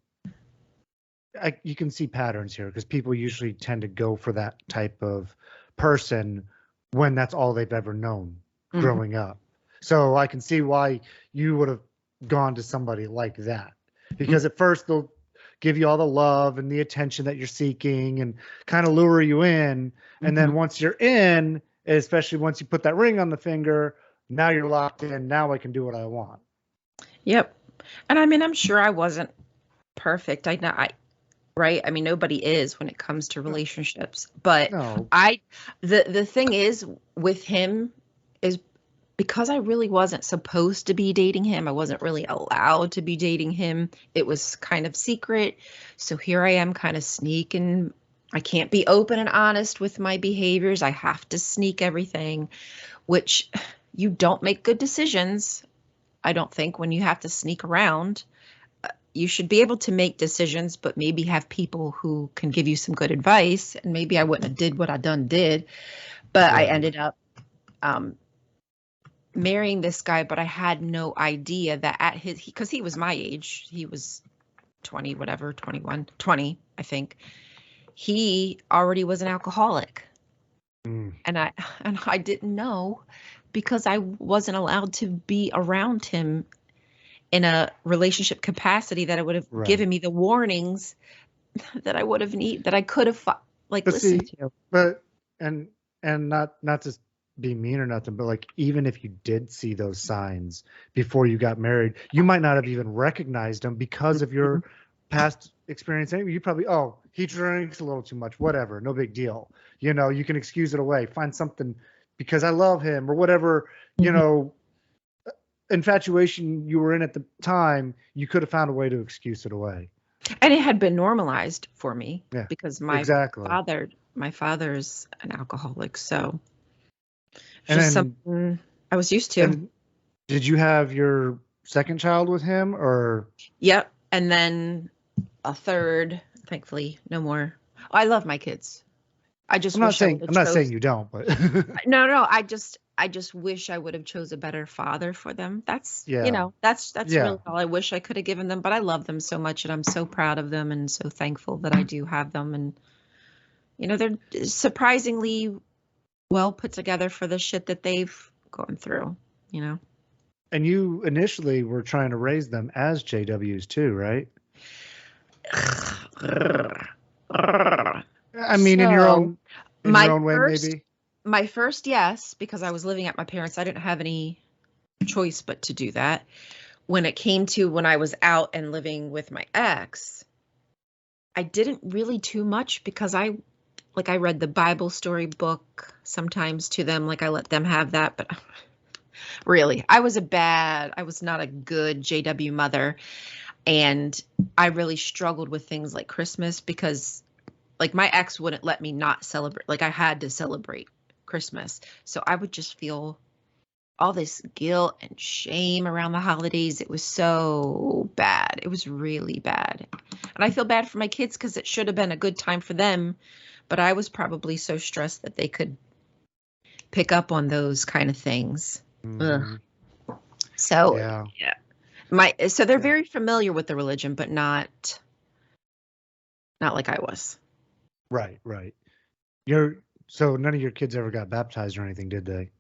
you can see patterns here because people usually tend to go for that type of person when that's all they've ever known growing up. So I can see why you would have gone to somebody like that, because at first they'll give you all the love and the attention that you're seeking and kind of lure you in. And then once you're in, especially once you put that ring on the finger, now you're locked in. Now I can do what I want. Yep. And I mean, I'm sure I wasn't perfect. Right? I mean, nobody is when it comes to relationships. But No. the thing is with him is because I really wasn't supposed to be dating him. I wasn't really allowed to be dating him. It was kind of secret. So here I am kind of sneaking. I can't be open and honest with my behaviors. I have to sneak everything, which you don't make good decisions, I don't think, when you have to sneak around. You should be able to make decisions, but maybe have people who can give you some good advice. And maybe I wouldn't have did what I did, but I ended up marrying this guy. But I had no idea that because he was my age, he was 20, whatever, 21, 20, I think, he already was an alcoholic. And I didn't know because I wasn't allowed to be around him in a relationship capacity that I would have given me the warnings that I would have that I could have listened to. But and not to be mean or nothing, but like even if you did see those signs before you got married, you might not have even recognized them because of your past experience. Anyway, you probably, oh, he drinks a little too much, whatever, no big deal. You know, you can excuse it away, find something because I love him or whatever, you know, infatuation you were in at the time, you could have found a way to excuse it away. And it had been normalized for me because my my father's an alcoholic. So and just something I was used to. Did you have your second child with him or? Yep. And then a third, thankfully, no more. I love my kids. I'm not saying you don't, but no. I just wish I would have chose a better father for them. That's that's really all I wish I could have given them. But I love them so much, and I'm so proud of them, and so thankful that I do have them. And they're surprisingly well put together for the shit that they've gone through. And you initially were trying to raise them as JWs too, right? I mean, in your own way, maybe. My first, yes, because I was living at my parents'. I didn't have any choice but to do that. When it came to when I was out and living with my ex, I didn't really too much because I read the Bible story book sometimes to them. I let them have that, but really, I was not a good JW mother. And I really struggled with things like Christmas because my ex wouldn't let me not celebrate. I had to celebrate Christmas. So I would just feel all this guilt and shame around the holidays. It was so bad. It was really bad. And I feel bad for my kids because it should have been a good time for them. But I was probably so stressed that they could pick up on those kind of things. So, so they're very familiar with the religion, but not like I was. Right. So none of your kids ever got baptized or anything, did they?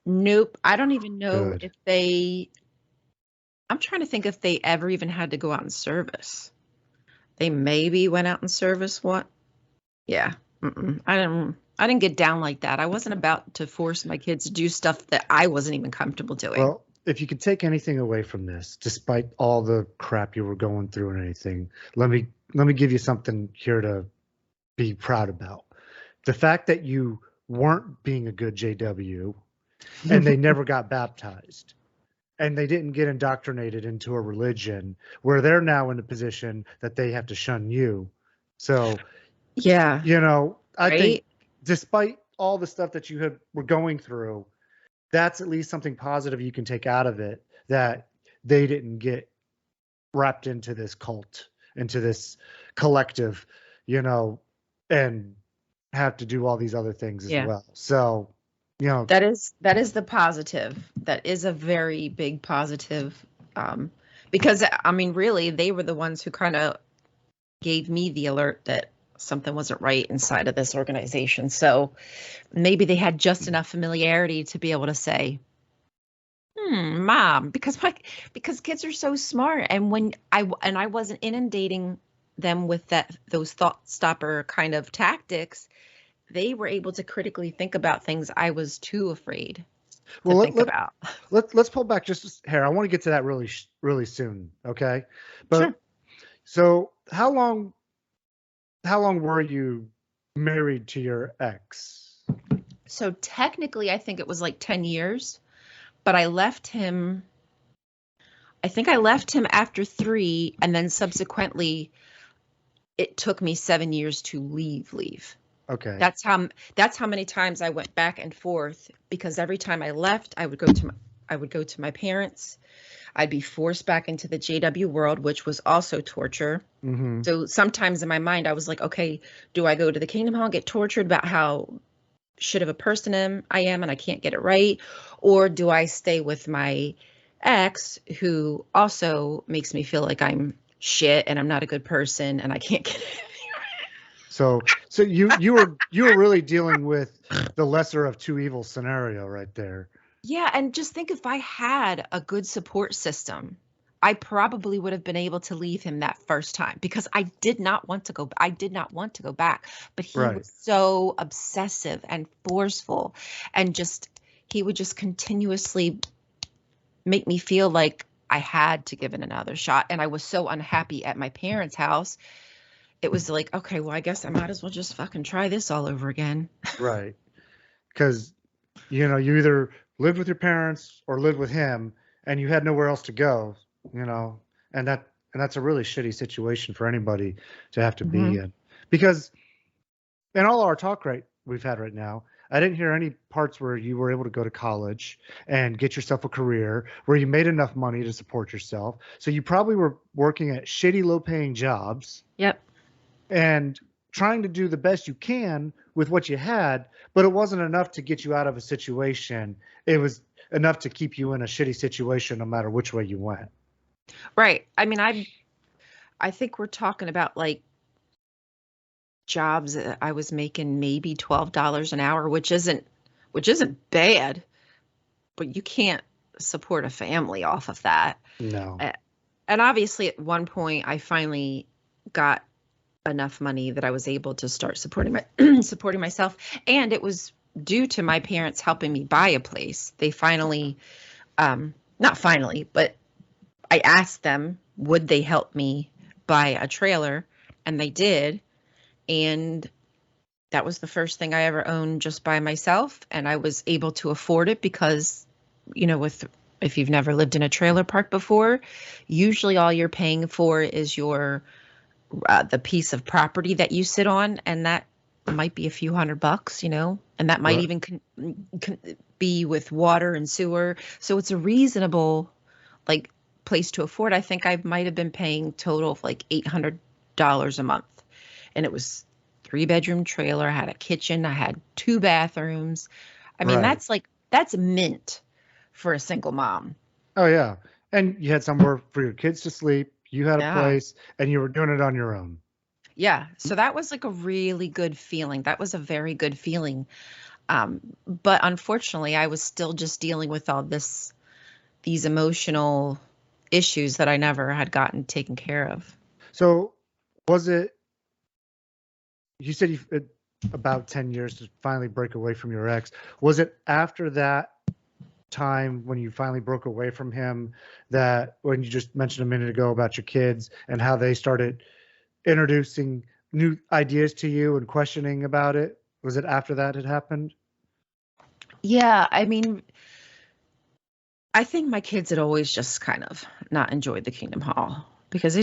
Nope. I don't even know if I'm trying to think if they ever even had to go out in service. They maybe went out in service. What? Yeah. I didn't get down like that. I wasn't about to force my kids to do stuff that I wasn't even comfortable doing. Well, if you could take anything away from this, despite all the crap you were going through and anything, let me give you something here to be proud about. The fact that you weren't being a good JW and they never got baptized and they didn't get indoctrinated into a religion where they're now in a position that they have to shun you. So, I think despite all the stuff that you were going through, that's at least something positive you can take out of it, that they didn't get wrapped into this cult, into this collective, and have to do all these other things as well. So, that is the positive. That is a very big positive. Because I mean, really, they were the ones who kind of gave me the alert that something wasn't right inside of this organization. So maybe they had just enough familiarity to be able to say, Mom, because kids are so smart. And when I wasn't inundating them with those thought stopper kind of tactics, they were able to critically think about things I was too afraid to think about. Let's pull back just a hair. I want to get to that really, really soon. Okay. But sure. So how long were you married to your ex? So technically, I think it was 10 years, but I left him. I think I left him after 3, and then subsequently, it took me 7 years to leave. Okay. That's how many times I went back and forth, because every time I left, I would go to my parents. I'd be forced back into the JW world, which was also torture. Mm-hmm. So sometimes in my mind, I was like, okay, do I go to the Kingdom Hall and get tortured about how shit of a person I am and I can't get it right? Or do I stay with my ex, who also makes me feel like I'm shit and I'm not a good person and I can't get it. So you were really dealing with the lesser of two evils scenario right there. Yeah, and just think if I had a good support system, I probably would have been able to leave him that first time because I did not want to go. I did not want to go back, but he Right. was so obsessive and forceful, and he would just continuously make me feel like I had to give it another shot. And I was so unhappy at my parents' house. It was like, okay, well, I guess I might as well just fucking try this all over again. Right. Because, you either lived with your parents or lived with him and you had nowhere else to go, and that's a really shitty situation for anybody to have to be in. Because in all our talk we've had right now, I didn't hear any parts where you were able to go to college and get yourself a career where you made enough money to support yourself. So you probably were working at shitty, low-paying jobs. Yep. And trying to do the best you can with what you had, but it wasn't enough to get you out of a situation. It was enough to keep you in a shitty situation no matter which way you went. Right. I mean, I think we're talking about like jobs that I was making maybe $12 an hour, which isn't bad, but you can't support a family off of that. No. And obviously at one point I finally got enough money that I was able to start supporting myself, and it was due to my parents helping me buy a place. They finally, not finally, but I asked them, would they help me buy a trailer? And they did. And that was the first thing I ever owned just by myself. And I was able to afford it because, if you've never lived in a trailer park before, usually all you're paying for is the piece of property that you sit on, and that might be a few $100, and that might even be with water and sewer. So it's a reasonable place to afford. I think I might have been paying total of $800 a month, and it was 3-bedroom trailer. I had a kitchen. I had 2 bathrooms. I mean, Right. that's mint for a single mom. Oh yeah. And you had somewhere for your kids to sleep. You had a place and you were doing it on your own. Yeah. So that was a really good feeling. That was a very good feeling. But unfortunately, I was still just dealing with all these emotional issues that I never had gotten taken care of. So was it, you said about 10 years to finally break away from your ex. Was it after that time when you finally broke away from him, that when you just mentioned a minute ago about your kids and how they started introducing new ideas to you and questioning about it? Was it after that had happened? Yeah. I mean, I think my kids had always just kind of not enjoyed the Kingdom Hall because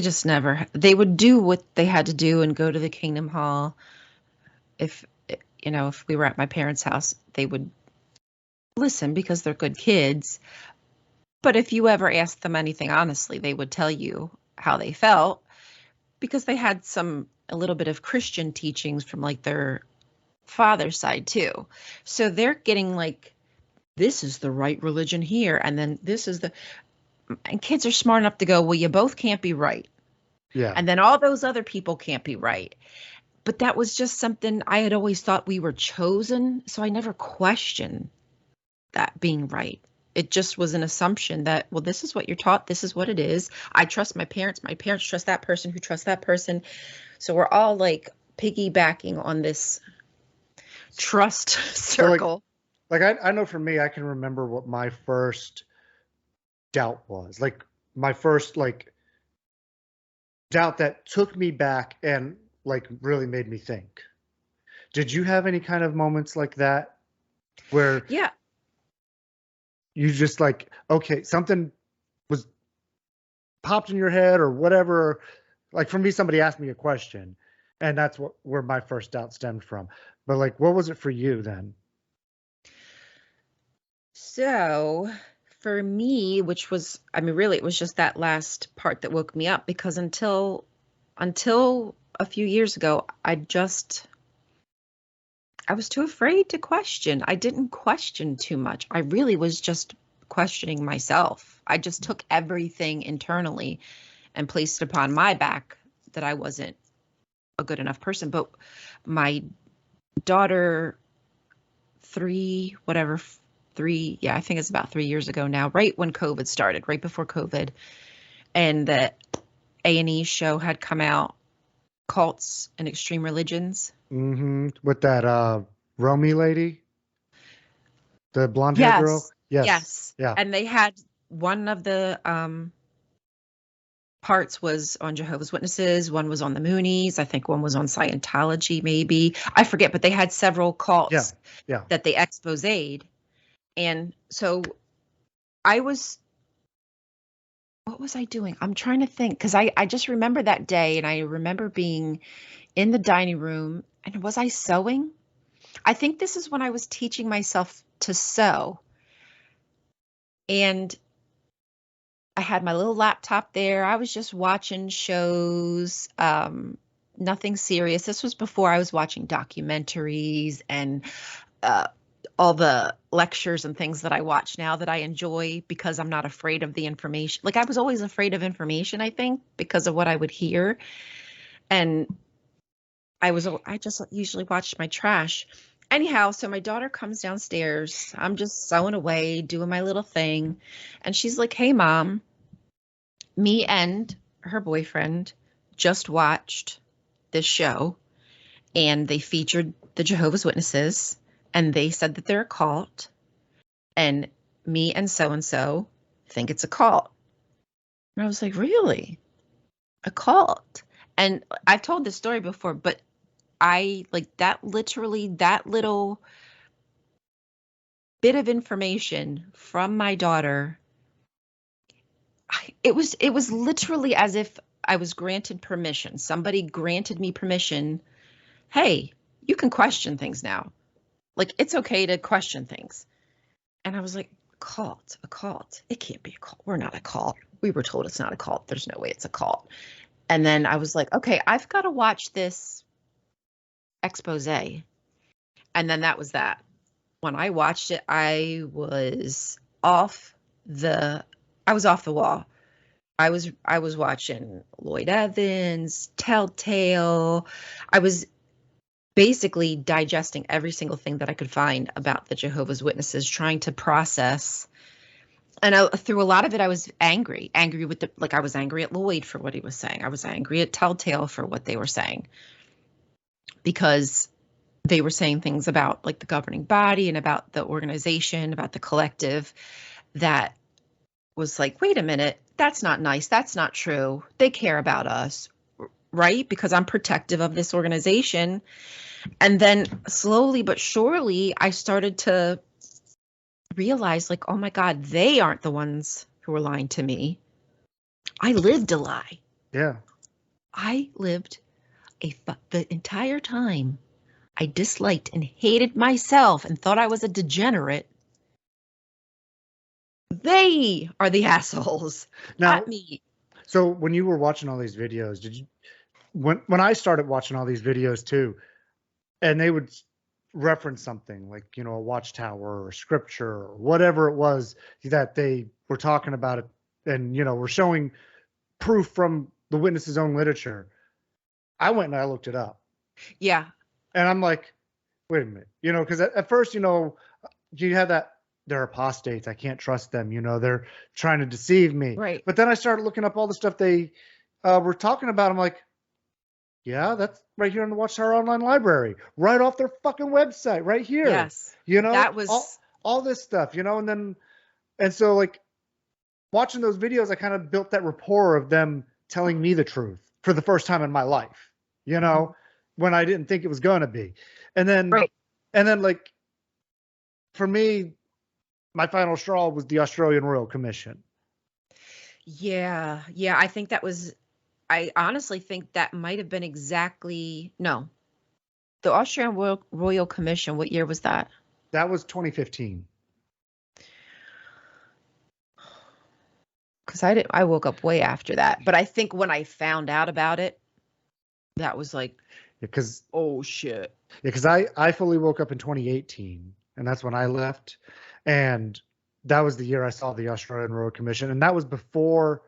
they would do what they had to do and go to the Kingdom Hall. If we were at my parents' house, they would listen because they're good kids. But if you ever asked them anything honestly, they would tell you how they felt because they had a little bit of Christian teachings from their father's side too. So they're getting this is the right religion here, and then and kids are smart enough to go, well, you both can't be right. Yeah. And then all those other people can't be right. But that was just something I had always thought we were chosen. So I never questioned that being right. It just was an assumption that, well, this is what you're taught. This is what it is. I trust my parents. My parents trust that person who trusts that person. So we're all piggybacking on this trust circle. I know for me, I can remember what my first doubt was. My first doubt that took me back and really made me think. Did you have any kind of moments like that where you just okay, something was popped in your head or whatever? For me, somebody asked me a question and that's where my first doubt stemmed from. But what was it for you then? So for me, which was, really, it was just that last part that woke me up because until a few years ago, I was too afraid to question. I didn't question too much. I really was just questioning myself. I just took everything internally and placed it upon my back that I wasn't a good enough person. But my daughter, I think it's about 3 years ago now, right when COVID started, right before COVID, and the A&E show had come out, Cults and Extreme Religions. With that Romy lady, the blonde hair girl. Yes. Yeah. And they had one of the parts was on Jehovah's Witnesses, one was on the Moonies, I think one was on Scientology, maybe. I forget, but they had several cults that they exposed. And so what was I doing? I'm trying to think, because I just remember that day, and I remember being in the dining room, and was I sewing? I think this is when I was teaching myself to sew. And I had my little laptop there. I was just watching shows, nothing serious. This was before I was watching documentaries and all the lectures and things that I watch now that I enjoy because I'm not afraid of the information. Like I was always afraid of information, I think, because of what I would hear. And I just usually watched my trash. Anyhow, so my daughter comes downstairs. I'm just sewing away, doing my little thing. And she's like, "Hey, Mom, me and her boyfriend just watched this show, and they featured the Jehovah's Witnesses, and they said that they're a cult, and me and so think it's a cult." And I was like, "Really? A cult?" And I've told this story before, but I like that little bit of information from my daughter. It was literally as if I was granted permission. Somebody granted me permission. Hey, you can question things now. Like, it's okay to question things. And I was like, a cult. It can't be a cult. We're not a cult. We were told it's not a cult. There's no way it's a cult. And then I was like, okay, I've got to watch this expose. And then that was that. When I watched it, I was off the wall. I was watching Lloyd Evans, Telltale. I was basically digesting every single thing that I could find about the Jehovah's Witnesses, trying to process. And through a lot of it, I was angry with I was angry at Lloyd for what he was saying. I was angry at Telltale for what they were saying, because they were saying things about like the governing body and about the organization, about the collective, that was like, wait a minute, that's not nice. That's not true. They care about us, right? Because I'm protective of this organization. And then slowly but surely, I started to realize, like, oh my God, they aren't the ones who were lying to me. I lived a lie. Yeah. I lived the entire time. I disliked and hated myself and thought I was a degenerate. They are the assholes, not me. So when you were watching all these videos, did you, when I started watching all these videos too, and they would reference something like, you know, a watchtower or scripture or whatever it was that they were talking about it, and, you know, were showing proof from the witness's own literature, I went and I looked it up. Yeah. And I'm like, wait a minute, you know, because at first, you know, you have that, they're apostates, I can't trust them, you know, they're trying to deceive me. Right. But then I started looking up all the stuff they were talking about. I'm like, yeah, that's right here in the Watchtower Online Library, right off their fucking website, right here. Yes. You know, that was all this stuff, you know, and so like watching those videos, I kind of built that rapport of them telling me the truth for the first time in my life, you know, when I didn't think it was going to be. And then, like, for me, my final straw was the Australian Royal Commission. Yeah. I think that was, I honestly think that might have been the Australian Royal Commission. What year was that? That was 2015. Because I woke up way after that. But I think when I found out about it, that was like, because oh shit. Yeah, because I fully woke up in 2018, and that's when I left. And that was the year I saw the Australian Royal Commission. And that was before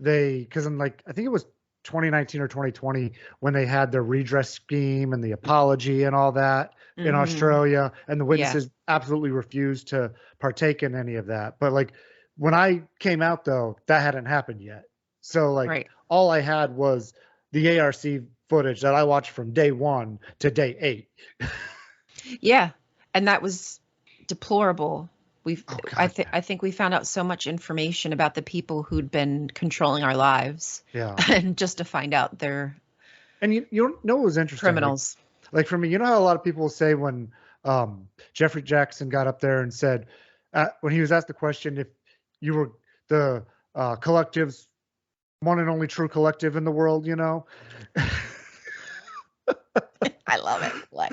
because in like, I think it was 2019 or 2020 when they had the redress scheme and the apology and all that in Australia, and the witnesses absolutely refused to partake in any of that. But like when I came out though, that hadn't happened yet. So like all I had was the ARC footage that I watched from day 1 to day 8. Yeah. And that was deplorable. I think we found out so much information about the people who'd been controlling our lives. Yeah. And just to find out they're you know what was interesting? criminals. Like for me, you know how a lot of people will say when Jeffrey Jackson got up there and said, when he was asked the question if you were the collective's one and only true collective in the world, you know? I love it. Like,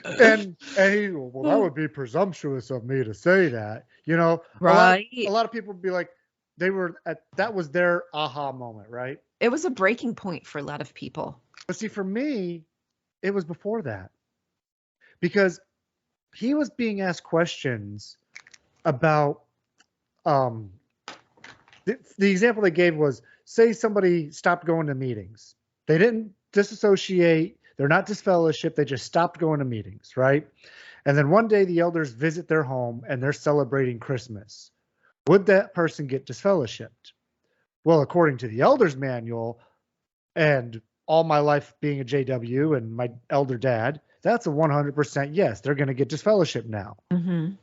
and he, well, that would be presumptuous of me to say that, you know? right. A lot of people would be like, that was their aha moment, right? It was a breaking point for a lot of people. But see, for me, it was before that, because he was being asked questions about the example they gave was, say somebody stopped going to meetings. They didn't disassociate. They're not disfellowshipped. They just stopped going to meetings, right? And then one day the elders visit their home and they're celebrating Christmas. Would that person get disfellowshipped? Well, according to the elders manual, and all my life being a JW and my elder dad, that's a 100% yes. They're going to get disfellowshipped now. Mm-hmm.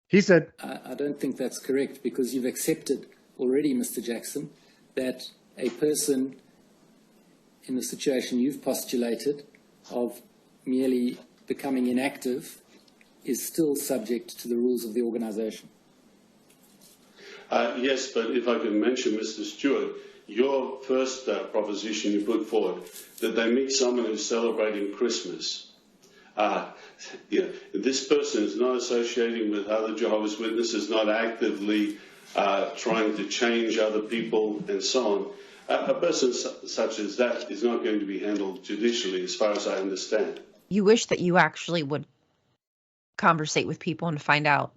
He said, I don't think that's correct, because you've accepted already, Mr. Jackson, that a person in the situation you've postulated of merely becoming inactive is still subject to the rules of the organisation. Yes, but if I can mention, Mr. Stewart, your first proposition you put forward, that they meet someone who's celebrating Christmas. This person is not associating with other Jehovah's Witnesses, not actively trying to change other people and so on. A person such as that is not going to be handled judicially, as far as I understand. You wish that you actually would conversate with people and find out,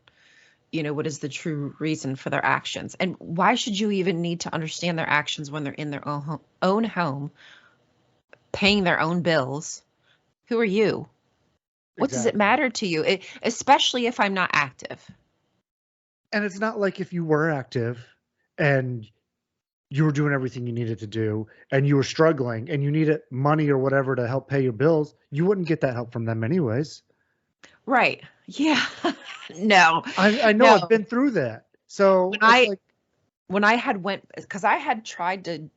you know, what is the true reason for their actions. And why should you even need to understand their actions when they're in their own home, paying their own bills? Who are you? What does it matter to you? Especially if I'm not active. And it's not like if you were active and you were doing everything you needed to do and you were struggling and you needed money or whatever to help pay your bills, you wouldn't get that help from them anyways. Right. Yeah. No. I know. I've been through that. So when I had went, because I had tried to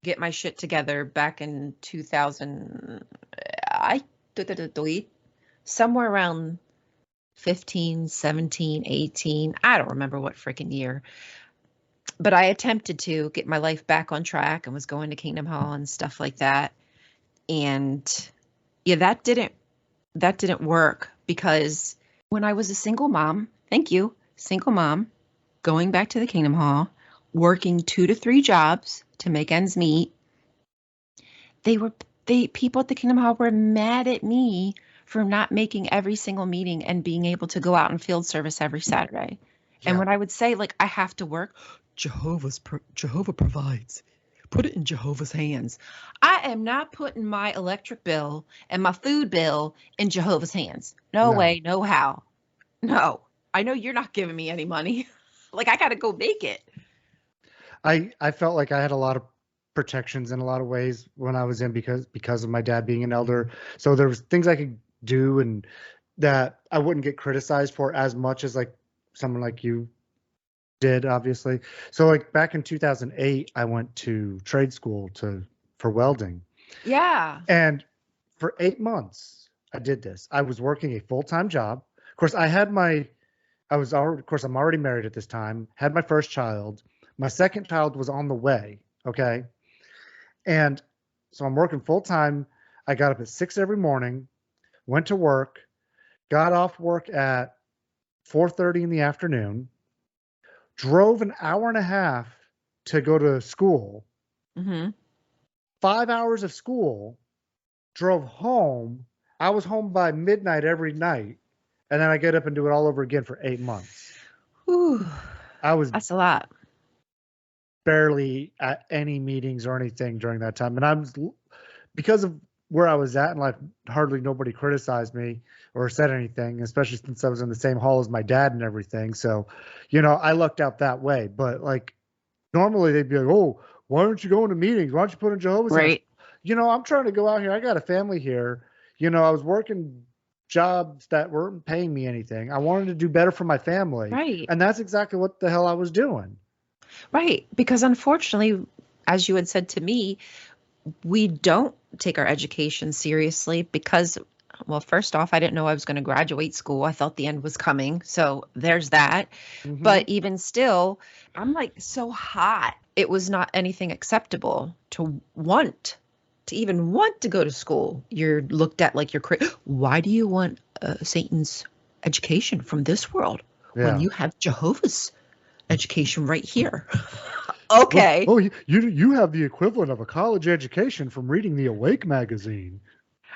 get my shit together back in 2000, somewhere around 15, 17, 18. I don't remember what freaking year. But I attempted to get my life back on track and was going to Kingdom Hall and stuff like that. And yeah, that didn't work, because when I was a single mom, single mom, going back to the Kingdom Hall, working 2 to 3 jobs to make ends meet, people at the Kingdom Hall were mad at me for not making every single meeting and being able to go out in field service every Saturday. Yeah. And when I would say, like, I have to work, Jehovah provides. Put it in Jehovah's hands. I am not putting my electric bill and my food bill in Jehovah's hands. No way, no how. No, I know you're not giving me any money. Like, I got to go make it. I felt like I had a lot of protections in a lot of ways when I was in because of my dad being an elder. So there was things I could do and that I wouldn't get criticized for as much as like someone like you did, obviously. So like back in 2008, I went to trade school for welding. Yeah. And for 8 months, I did this. I was working a full-time job. Of course, I'm already married at this time, had my first child. My second child was on the way. Okay. And so I'm working full-time. I got up at 6 every morning, went to work, got off work at 4:30 in the afternoon, drove an hour and a half to go to school, 5 hours of school, drove home. I was home by midnight every night, and then I get up and do it all over again for 8 months. Ooh, that's a lot. barely at any meetings or anything during that time. And because of where I was at in life, hardly nobody criticized me or said anything, especially since I was in the same hall as my dad and everything. So, I lucked out that way. But like normally they'd be like, "Oh, why aren't you going to meetings? Why don't you put in Jehovah's?" Right. I'm trying to go out here. I got a family here. I was working jobs that weren't paying me anything. I wanted to do better for my family. Right. And that's exactly what the hell I was doing. Right. Because unfortunately, as you had said to me, we don't take our education seriously because, well, first off, I didn't know I was going to graduate school. I thought the end was coming. So there's that. Mhm. But even still, I'm like so hot. It was not anything acceptable to even want to go to school. You're looked at like you're crazy. Why do you want Satan's education from this world when you have Jehovah's education right here? Okay. Oh, you have the equivalent of a college education from reading the Awake magazine.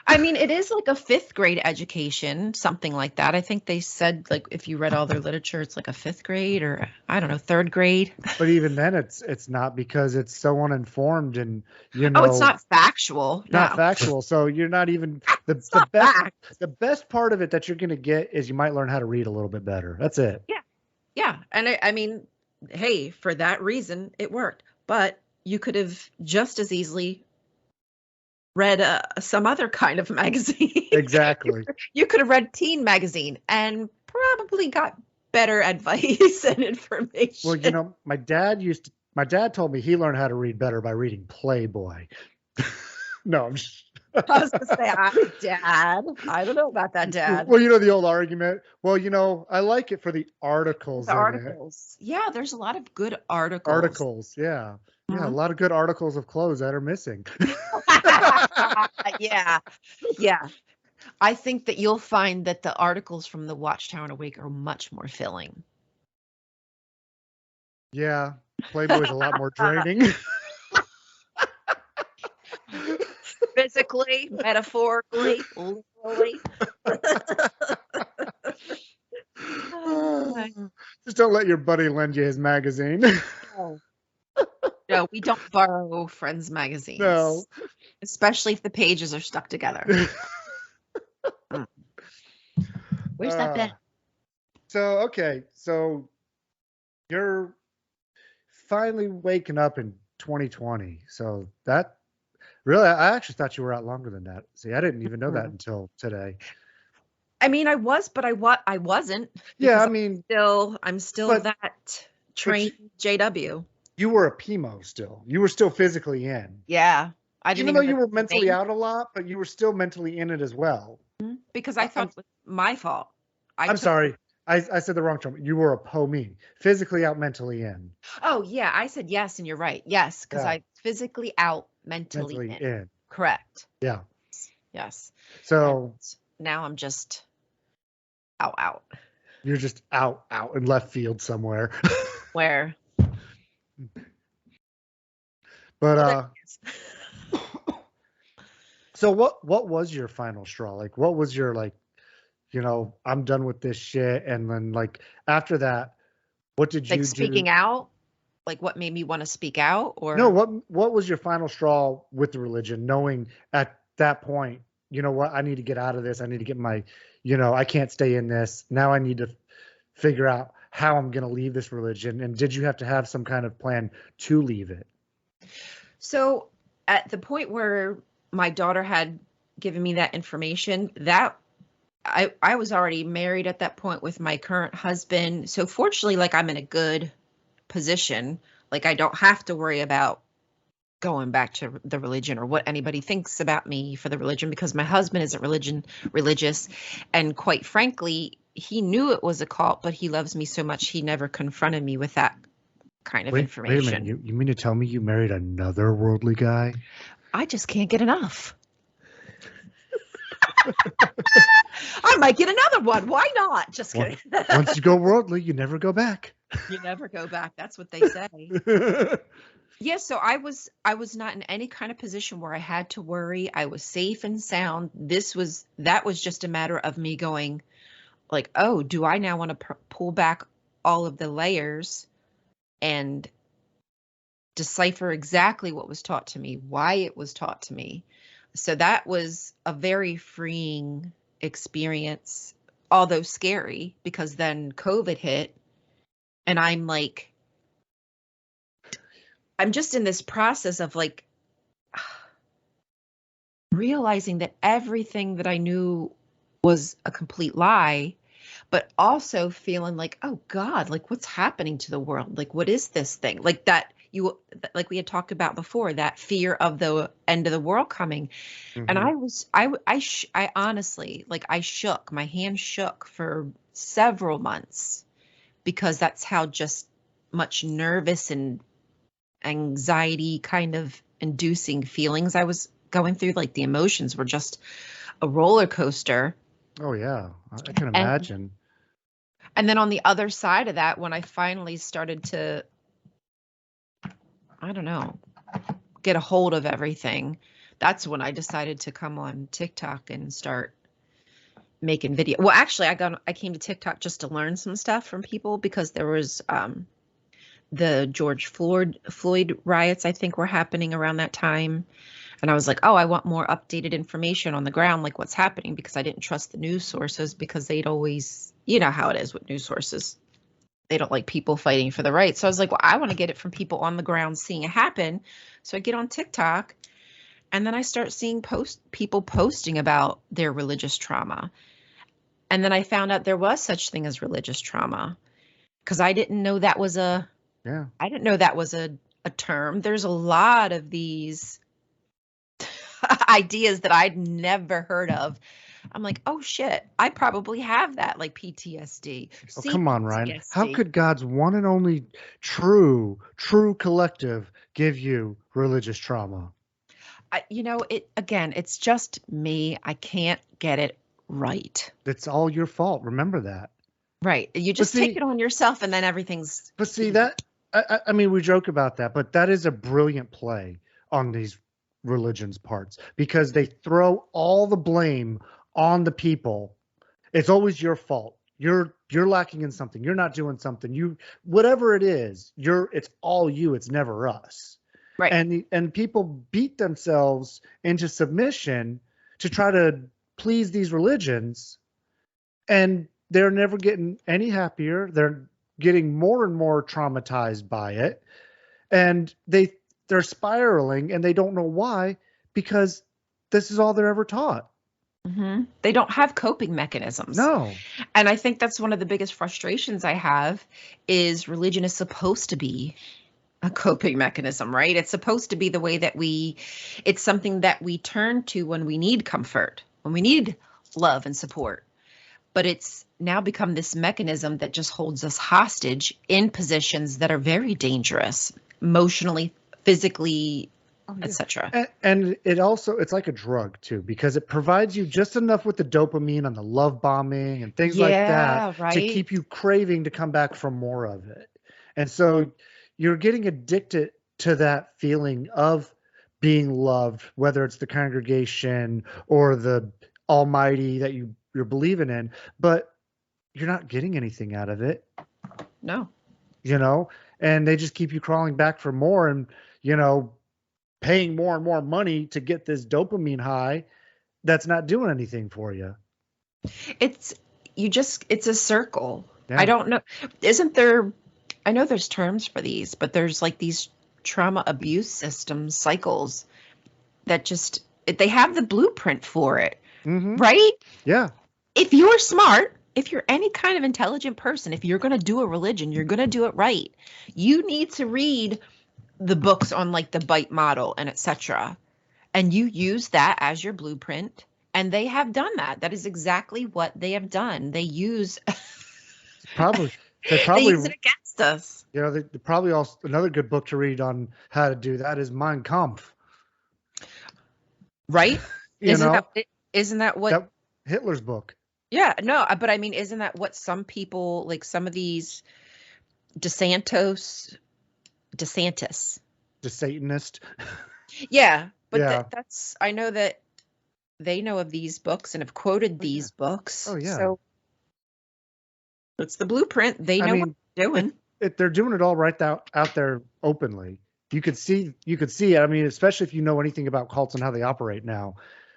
I mean, it is like a 5th grade education, something like that. I think they said, like, if you read all their literature, it's like a 5th grade or, I don't know, 3rd grade. But even then, it's not, because it's so uninformed and, Oh, it's not factual. not No. factual. So you're not even the not best. fact. The best part of it that you're going to get is you might learn how to read a little bit better. That's it. Yeah. And I mean, hey, for that reason, it worked. But you could have just as easily read some other kind of magazine. Exactly. You could have read Teen Magazine and probably got better advice and information. Well, my dad told me he learned how to read better by reading Playboy. No, I'm just. I was going to say, Dad. I don't know about that, Dad. Well, the old argument. Well, I like it for the articles. The articles. Yeah, there's a lot of good articles. Articles, yeah. Yeah, a Mhm. lot of good articles of clothes that are missing. Yeah. I think that you'll find that the articles from the Watchtower and Awake are much more filling. Yeah, Playboy's a lot more draining. Physically, metaphorically, literally. Just don't let your buddy lend you his magazine. No, we don't borrow friends' magazines. No. Especially if the pages are stuck together. Where's that pen? So you're finally waking up in 2020. So that really, I actually thought you were out longer than that. See, I didn't even know that until today. I mean, I was, but I wasn't. Yeah, because I'm still but- that trained JW. You were a PMO still. You were still physically in. Yeah, I didn't Even though even you were know the mentally name, out a lot, but you were still mentally in it as well. because I thought it was my fault. I'm sorry. I said the wrong term. You were a POME. Physically out, mentally in. Oh yeah, I said yes, and you're right. Yes, because Yeah. I physically out, mentally in. Correct. Yeah. Yes. So And now I'm just out. you're just out in left field somewhere. Where? But so what was your final straw? Like, what was your, like, I'm done with this shit, and then, like, after that, what did you Like do? speaking out? Like what made me want to speak out? Or No, what was your final straw with the religion, knowing at that point, you know what, I need to get out of this. I need to get my, I can't stay in this. Now I need to figure out how I'm going to leave this religion. And did you have to have some kind of plan to leave it? So at the point where my daughter had given me that information, that I was already married at that point with my current husband. So fortunately, like, I'm in a good position. Like, I don't have to worry about going back to the religion or what anybody thinks about me for the religion, because my husband isn't religious. And quite frankly, he knew it was a cult, but he loves me so much, he never confronted me with that kind of information. Wait a minute. You mean to tell me you married another worldly guy? I just can't get enough. I might get another one. Why not? Just kidding. Once you go worldly, you never go back. You never go back. That's what they say. Yeah, so I was not in any kind of position where I had to worry. I was safe and sound. That was just a matter of me going, like, oh, do I now want to pull back all of the layers and decipher exactly what was taught to me, why it was taught to me. So that was a very freeing experience, although scary, because then COVID hit and I'm just in this process of like realizing that everything that I knew was a complete lie, but also feeling like, oh God, like what's happening to the world? Like, what is this thing? Like that like we had talked about before, that fear of the end of the world coming. And I honestly, like I shook, my hand shook for several months because that's how just much nervous and anxiety kind of inducing feelings I was going through. Like the emotions were just a roller coaster. Oh yeah, I can imagine. And then on the other side of that, when I finally started to, I don't know, get a hold of everything, that's when I decided to come on TikTok and start making video. Well, actually, I came to TikTok just to learn some stuff from people because there was the George Floyd riots, I think, were happening around that time. And I was like, oh, I want more updated information on the ground, like what's happening, because I didn't trust the news sources because they'd always, you know how it is with news sources. They don't like people fighting for the right. So I was like, well, I want to get it from people on the ground seeing it happen. So I get on TikTok and then I start seeing people posting about their religious trauma. And then I found out there was such thing as religious trauma because I didn't know that was a term. There's a lot of these ideas that I'd never heard of. I'm like, oh shit, I probably have that, like PTSD. Oh, come on, Ryan. How could God's one and only true collective give you religious trauma? It's just me. I can't get it right. It's all your fault. Remember that. Right. You just take it on yourself and then everything's. But see that, I mean, we joke about that, but that is a brilliant play on these religions' parts because they throw all the blame on the people. It's always your fault. You're lacking in something. You're not doing something. Whatever it is, it's all you. It's never us. Right. And people beat themselves into submission to try to please these religions, and they're never getting any happier. They're getting more and more traumatized by it, and they're spiraling, and they don't know why, because this is all they're ever taught. Mm-hmm. They don't have coping mechanisms. No. And I think that's one of the biggest frustrations I have is religion is supposed to be a coping mechanism, right? It's supposed to be the way that it's something that we turn to when we need comfort, when we need love and support. But it's now become this mechanism that just holds us hostage in positions that are very dangerous, emotionally, physically, etc. And it's like a drug too, because it provides you just enough with the dopamine and the love bombing and things like that to keep you craving to come back for more of it. And so you're getting addicted to that feeling of being loved, whether it's the congregation or the Almighty that you're believing in, but you're not getting anything out of it. No. And they just keep you crawling back for more and, paying more and more money to get this dopamine high that's not doing anything for you. It's a circle. Yeah. I don't know. I know there's terms for these, but there's like these trauma abuse systems, cycles that they have the blueprint for it, right? Yeah. If you're smart, if you're any kind of intelligent person, if you're going to do a religion, you're going to do it right. You need to read the books on like the bite model and etc. And you use that as your blueprint. And they have done that. That is exactly what they have done. They use they use it against us. They probably also, another good book to read on how to do that is Mein Kampf. Right? Isn't that what Hitler's book? Yeah, no, but I mean, isn't that what some people, like some of these DeSantis, The Satanist. Yeah, but that's, I know that they know of these books and have quoted these books. Oh yeah. So it's the blueprint. They know what they're doing. They're doing it all right out there openly. you could see it. I mean, especially if you know anything about cults and how they operate now,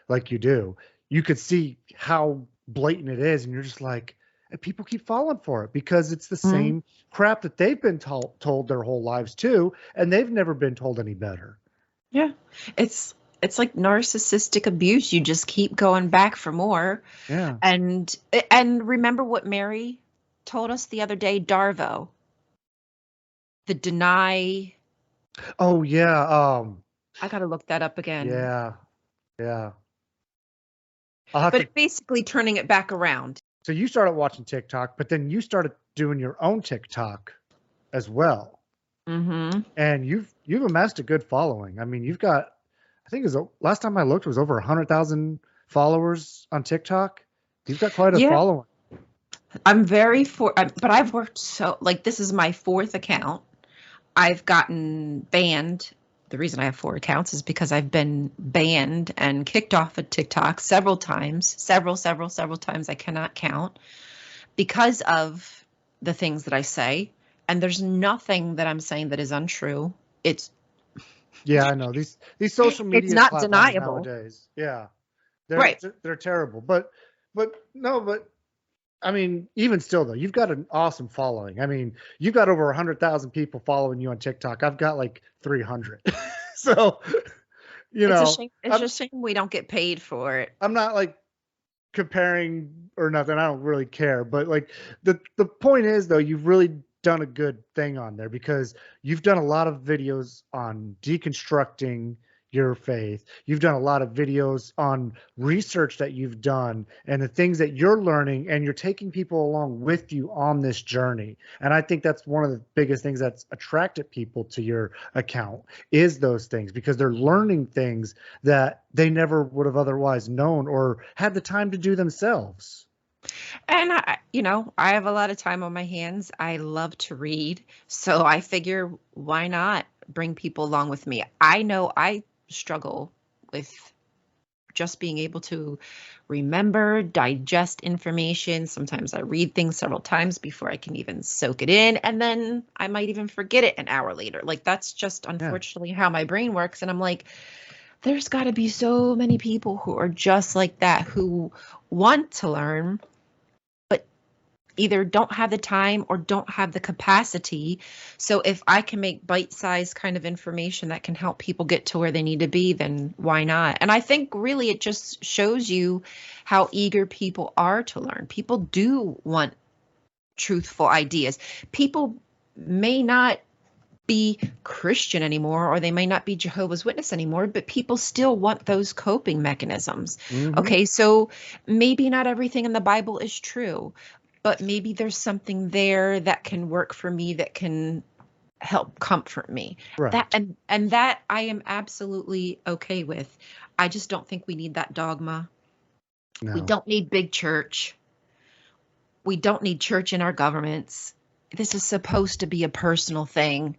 like you do, you could see how blatant it is, and you're just like, and people keep falling for it because it's the same crap that they've been told their whole lives too, and they've never been told any better. Yeah. It's like narcissistic abuse. You just keep going back for more. Yeah. And remember what Mary told us the other day, Darvo. The deny. Oh yeah. I got to look that up again. Yeah. But it's basically turning it back around. So you started watching TikTok, but then you started doing your own TikTok as well. Mm-hmm. And you've amassed a good following. I mean, you've got, I think last time I looked, it was over 100,000 followers on TikTok. You've got quite a following. I'm but I've worked this is my 4th account. I've gotten banned. The reason I have 4 accounts is because I've been banned and kicked off of TikTok several times, several times. I cannot count because of the things that I say. And there's nothing that I'm saying that is untrue. Yeah, I know these social media. It's not platforms deniable nowadays. Yeah, they're terrible. But I mean, even still though, you've got an awesome following. I mean, you've got over 100,000 people following you on TikTok. I've got like 300. So, it's a shame we don't get paid for it. I'm not like comparing or nothing. I don't really care. But like the point is though, you've really done a good thing on there because you've done a lot of videos on deconstructing your faith. You've done a lot of videos on research that you've done and the things that you're learning, and you're taking people along with you on this journey. And I think that's one of the biggest things that's attracted people to your account is those things, because they're learning things that they never would have otherwise known or had the time to do themselves. And I have a lot of time on my hands. I love to read. So I figure, why not bring people along with me? I know I struggle with just being able to remember, digest information. Sometimes I read things several times before I can even soak it in. And then I might even forget it an hour later. Like, that's just unfortunately how my brain works. And I'm like, there's got to be so many people who are just like that, who want to learn, but either don't have the time or don't have the capacity. So if I can make bite-sized kind of information that can help people get to where they need to be, then why not? And I think really it just shows you how eager people are to learn. People do want truthful ideas. People may not be Christian anymore, or they may not be Jehovah's Witness anymore, but people still want those coping mechanisms. Mm-hmm. Okay, so maybe not everything in the Bible is true, but maybe there's something there that can work for me, that can help comfort me. Right. That I am absolutely okay with. I just don't think we need that dogma. No. We don't need big church. We don't need church in our governments. This is supposed to be a personal thing.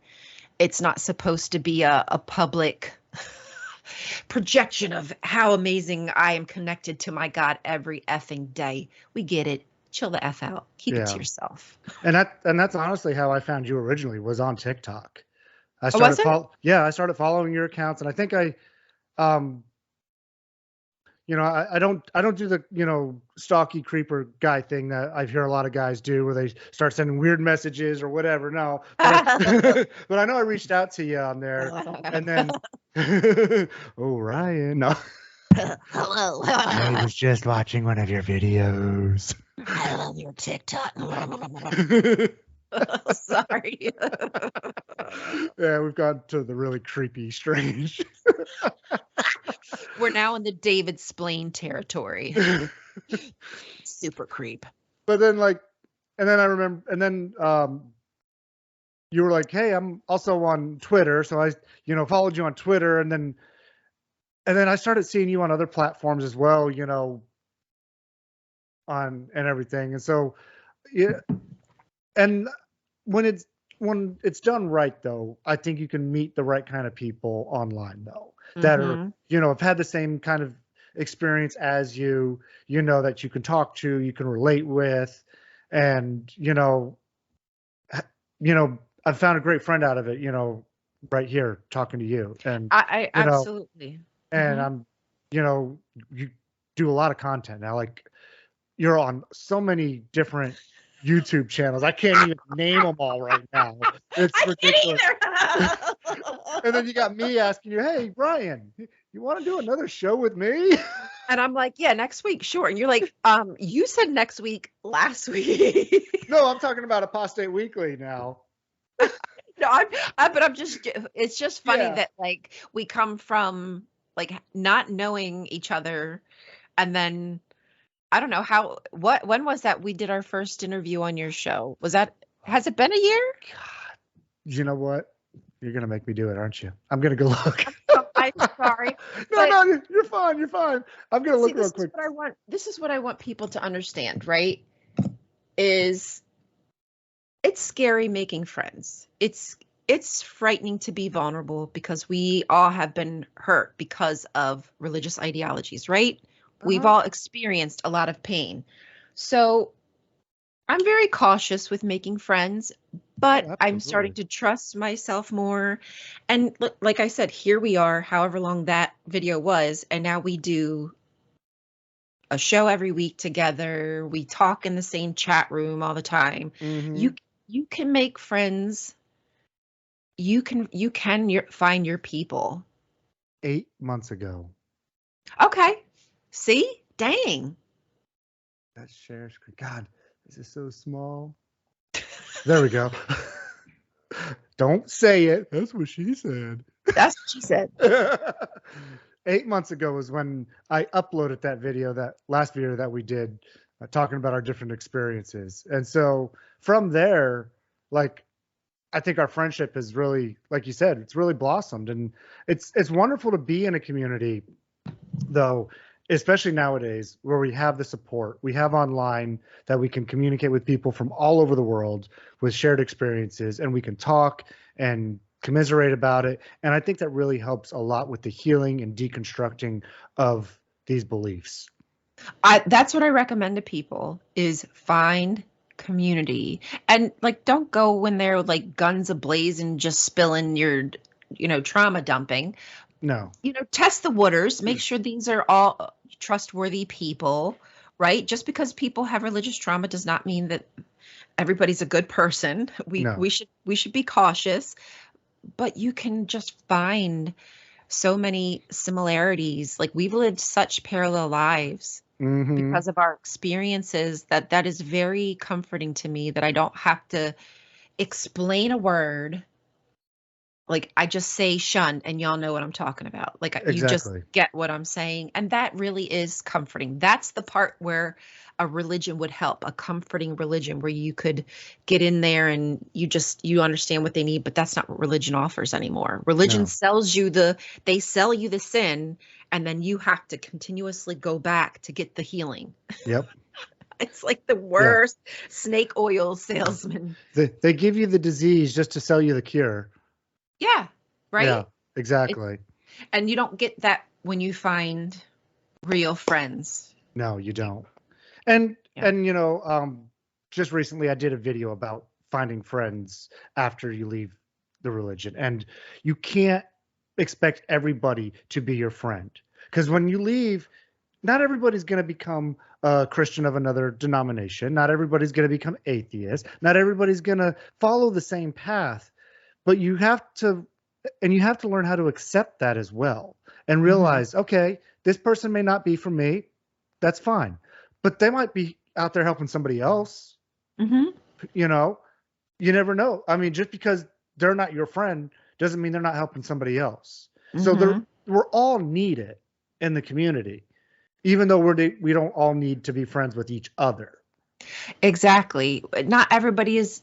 It's not supposed to be a public projection of how amazing I am connected to my God every effing day. We get it. Chill the F out. Keep it to yourself. And that's honestly how I found you originally, was on TikTok. I started following your accounts, and I think I don't do the, stalky creeper guy thing that I hear a lot of guys do, where they start sending weird messages or whatever. No, but I know I reached out to you on there, and then, oh, Ryan, no. Hello. I was just watching one of your videos. I love your TikTok. Sorry. Yeah, we've gone to the really creepy, strange. We're now in the David Splain territory. Super creep. But then I remember, you were like, hey, I'm also on Twitter. So I, followed you on Twitter, and then I started seeing you on other platforms as well, and everything. And so, yeah. And when it's done right, though, I think you can meet the right kind of people online, though, that are, have had the same kind of experience as you, that you can talk to, you can relate with. And, I've found a great friend out of it, right here talking to you. And I you know, absolutely. and Mhm. I'm, you do a lot of content now. Like you're on so many different YouTube channels. I can't even name them all right now. It's I ridiculous. can't And then you either. got me asking you, hey, Brian, you want to do another show with me? And I'm like, yeah, next week, sure. And you're like, you said next week last week. No, I'm talking about Apostate Weekly now. No, but I'm just, it's just funny Yeah. that like we come from like not knowing each other, and then I don't know when was that we did our first interview on your show? Has it been a year? God, you know what? You're gonna make me do it, aren't you? I'm gonna go look. I'm sorry. No, but no, you're fine. You're fine. I'm gonna look see, real quick. this is what I want people to understand, right? Is it's scary making friends. It's frightening to be vulnerable because we all have been hurt because of religious ideologies, right? We've all experienced a lot of pain. So I'm very cautious with making friends, but I'm starting absolutely. to trust myself more. And like I said, here we are, however long that video was, and now we do a show every week together. We talk in the same chat room all the time. Mhm. You can make friends. You can find your people. 8 months ago. Okay. See? Dang. That share screen. God, this is so small. There we go. Don't say it. That's what she said. That's what she said. 8 months ago was when I uploaded that video, that last video that we did, talking about our different experiences. And so from there, like, I think our friendship has really, like you said, it's really blossomed. And it's wonderful to be in a community, though, especially nowadays, where we have the support. We have online that we can communicate with people from all over the world with shared experiences, and we can talk and commiserate about it. And I think that really helps a lot with the healing and deconstructing of these beliefs. That's what I recommend to people is find community. And like don't go when they're like guns ablaze and just spilling your trauma dumping. No. Test the waters, make sure these are all trustworthy people, right? Just because people have religious trauma does not mean that everybody's a good person. We should be cautious, but you can just find so many similarities. Like we've lived such parallel lives because of our experiences that is very comforting to me that I don't have to explain a word. Like I just say shun and y'all know what I'm talking about. Like you just Exactly. get what I'm saying. And that really is comforting. That's the part where a religion would help, a comforting religion where you could get in there and you understand what they need, but that's not what religion offers anymore. Religion No. sells you they sell you the sin, and then you have to continuously go back to get the healing. Yep. It's like the worst snake oil salesman. They give you the disease just to sell you the cure. Yeah. Right. Yeah, exactly. And you don't get that when you find real friends. No, you don't. And just recently I did a video about finding friends after you leave the religion, and you can't expect everybody to be your friend, because when you leave, not everybody's going to become a Christian of another denomination. Not everybody's going to become atheist. Not everybody's going to follow the same path, but you have to learn how to accept that as well and realize, okay, this person may not be for me. That's fine. But they might be out there helping somebody else. You never know. I mean, just because they're not your friend doesn't mean they're not helping somebody else. So we're all needed in the community, even though we don't all need to be friends with each other. Exactly. Not everybody is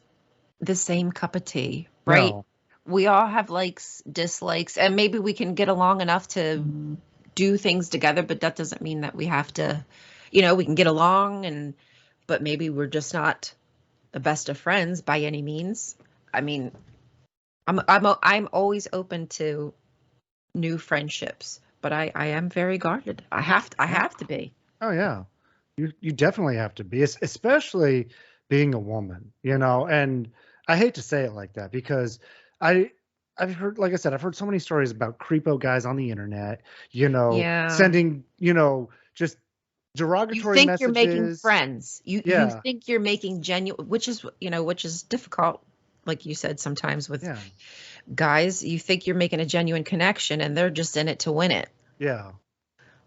the same cup of tea, right? No. We all have likes, dislikes, and maybe we can get along enough to do things together, but that doesn't mean that we have to, we can get along but maybe we're just not the best of friends by any means. I mean, I'm always open to new friendships, but I am very guarded. I have to be. Oh yeah. You definitely have to be, especially being a woman, and I hate to say it like that because I've heard, like I said, I've heard so many stories about creepo guys on the internet, Yeah. sending, just You derogatory think you're making messages. friends. You Yeah. think you're making genuine, which is difficult, like you said, sometimes with Yeah. guys. You think you're making a genuine connection, and they're just in it to win it. Yeah.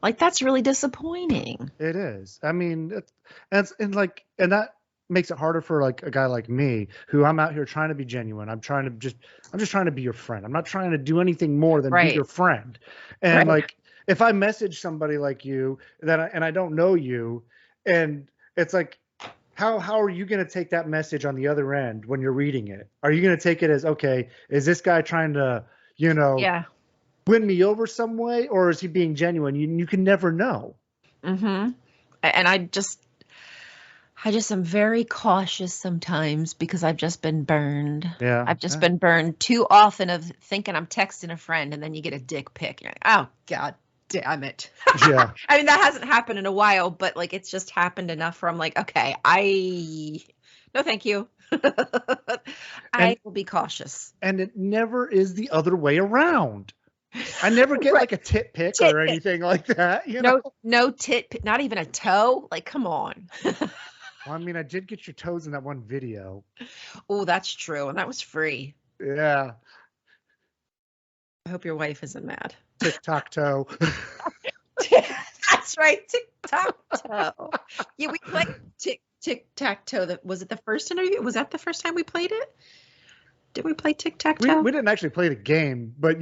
Like, that's really disappointing. It is. I mean, and that makes it harder for like a guy like me, who I'm out here trying to be genuine. I'm just trying to be your friend. I'm not trying to do anything more than be Right. your friend. And Right. like, if I message somebody like you and I don't know you, and it's like, how are you going to take that message on the other end when you're reading it? Are you going to take it as, okay, is this guy trying to, Yeah. win me over some way, or is he being genuine? You can never know. Mm-hmm. And I just am very cautious sometimes because I've just been burned. Yeah. I've just been burned too often of thinking I'm texting a friend, and then you get a dick pic. You're like, oh, God damn it. Yeah. I mean, that hasn't happened in a while, but like, it's just happened enough where I'm like, okay, no, thank you. I will be cautious. And it never is the other way around. I never get Right. like a tit pic Tit or pic. anything like that. You know? No tit pic, not even a toe. Like, come on. Well, I mean, I did get your toes in that one video. Oh, that's true. And that was free. Yeah. I hope your wife isn't mad. TikTok toe. That's right. Tic-tac-toe. Yeah, we played tic-tac-toe. Was it the first interview? Was that the first time we played it? Did we play tic-tac-toe? We didn't actually play the game, but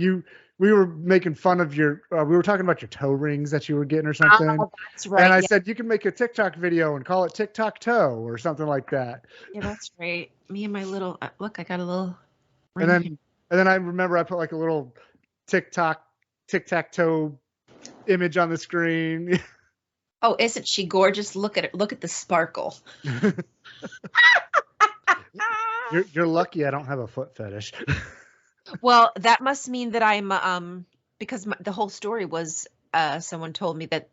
we were making fun of we were talking about your toe rings that you were getting or something. Oh, that's right. And I yeah. said, you can make a TikTok video and call it TikTok toe or something like that. Yeah, that's right. Me and my little, look, I got a little. And then I remember I put like a little tic-tac-toe image on the screen. Oh, isn't she gorgeous? Look at it. Look at the sparkle. You're lucky I don't have a foot fetish. Well, that must mean that I'm because the whole story was someone told me that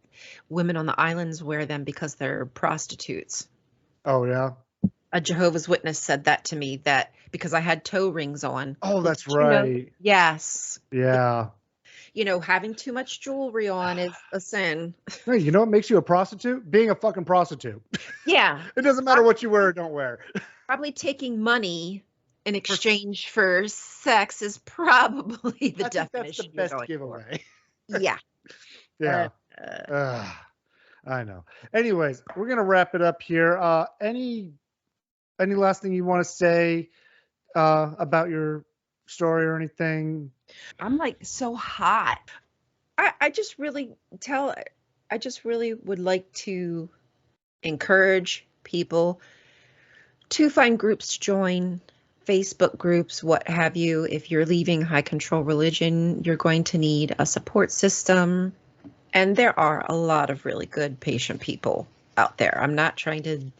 women on the islands wear them because they're prostitutes. Oh yeah. A Jehovah's Witness said that to me, that because I had toe rings on. Oh, that's You know- right. yes. Yeah. Having too much jewelry on is a sin. Hey, you know what makes you a prostitute? Being a fucking prostitute. Yeah. It doesn't matter what you wear or don't wear. Probably taking money in exchange for sex is probably the I think that's the definition. best you're going giveaway. for. Yeah. Yeah. I know. Anyways, we're gonna wrap it up here. Any last thing you want to say about your story or anything? I'm like so hot. I just really would like to encourage people to find groups to join, Facebook groups, what have you. If you're leaving high control religion, you're going to need a support system. And there are a lot of really good patient people out there. I'm not trying to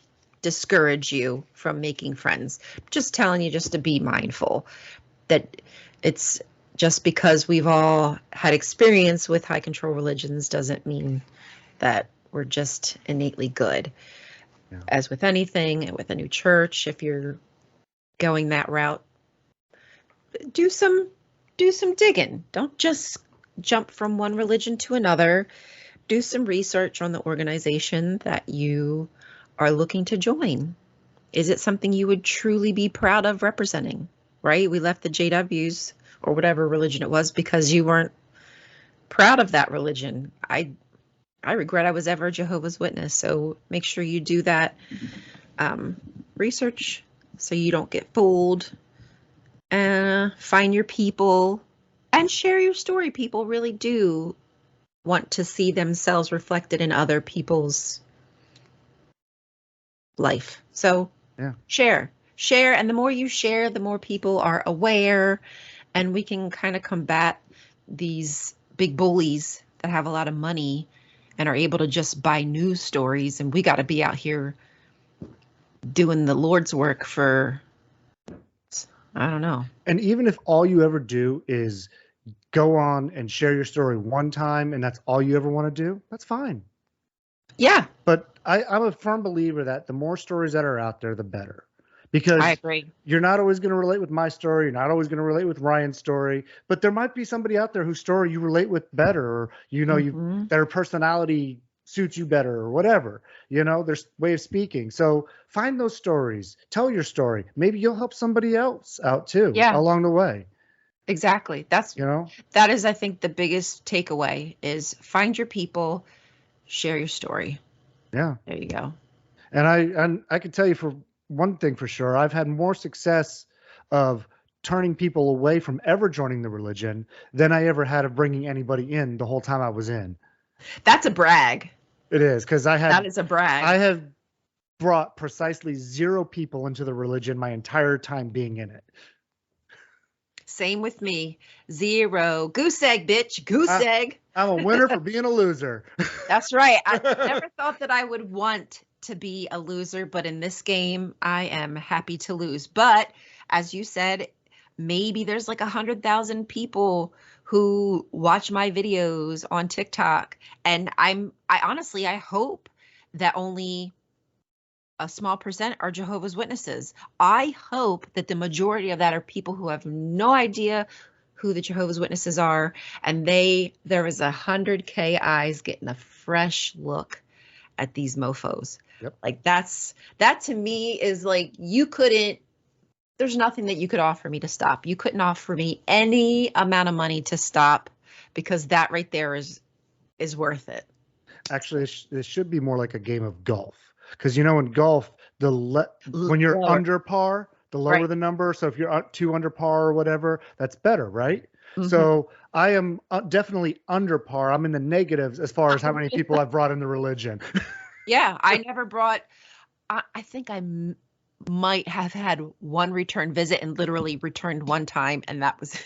discourage you from making friends. I'm just telling you just to be mindful that it's just because we've all had experience with high control religions doesn't mean that we're just innately good. Yeah. As with anything, and with a new church, if you're going that route, do some digging. Don't just jump from one religion to another. Do some research on the organization that you are looking to join. Is it something you would truly be proud of representing? Right? We left the JWs or whatever religion it was because you weren't proud of that religion. I regret I was ever a Jehovah's Witness. So make sure you do that research so you don't get fooled. Find your people and share your story. People really do want to see themselves reflected in other people's life. So Yeah. share. And the more you share, the more people are aware, and we can kind of combat these big bullies that have a lot of money and are able to just buy news stories. And we got to be out here doing the Lord's work for, I don't know. And even if all you ever do is go on and share your story one time and that's all you ever want to do, that's fine. Yeah. But I'm a firm believer that the more stories that are out there, the better. because I agree. you're not always going to relate with my story. You're not always going to relate with Ryan's story, but there might be somebody out there whose story you relate with better, or, you know, Mhm. their personality suits you better or whatever, you know, their way of speaking. So find those stories, tell your story. Maybe you'll help somebody else out too Yeah. along the way, Exactly. you know? That is, I think, the biggest takeaway is find your people, share your story. Yeah. There you go. And I can tell you for one thing for sure, I've had more success of turning people away from ever joining the religion than I ever had of bringing anybody in the whole time I was in. That's a brag. It is, because That is a brag. I have brought precisely 0 people into the religion my entire time being in it. Same with me. 0. Goose egg, bitch. Goose egg. I'm a winner for being a loser. That's right. I never thought that I would want to be a loser, but in this game, I am happy to lose. But as you said, maybe there's like 100,000 people who watch my videos on TikTok, and I honestly, I hope that only a small percent are Jehovah's Witnesses. I hope that the majority of that are people who have no idea who the Jehovah's Witnesses are, and there is 100K eyes getting a fresh look at these mofos. Yep. Like that to me is like, there's nothing that you could offer me to stop. You couldn't offer me any amount of money to stop, because that right there is worth it. Actually, it should be more like a game of golf, because you know in golf when you're Lower. under par, the lower Right. the number. So if you're 2 under par or whatever, that's better, right? Mhm. So I am definitely under par. I'm in the negatives as far as how many people I've brought in the religion. Yeah, I never brought. I think I might have had one return visit and literally returned one time, and that was.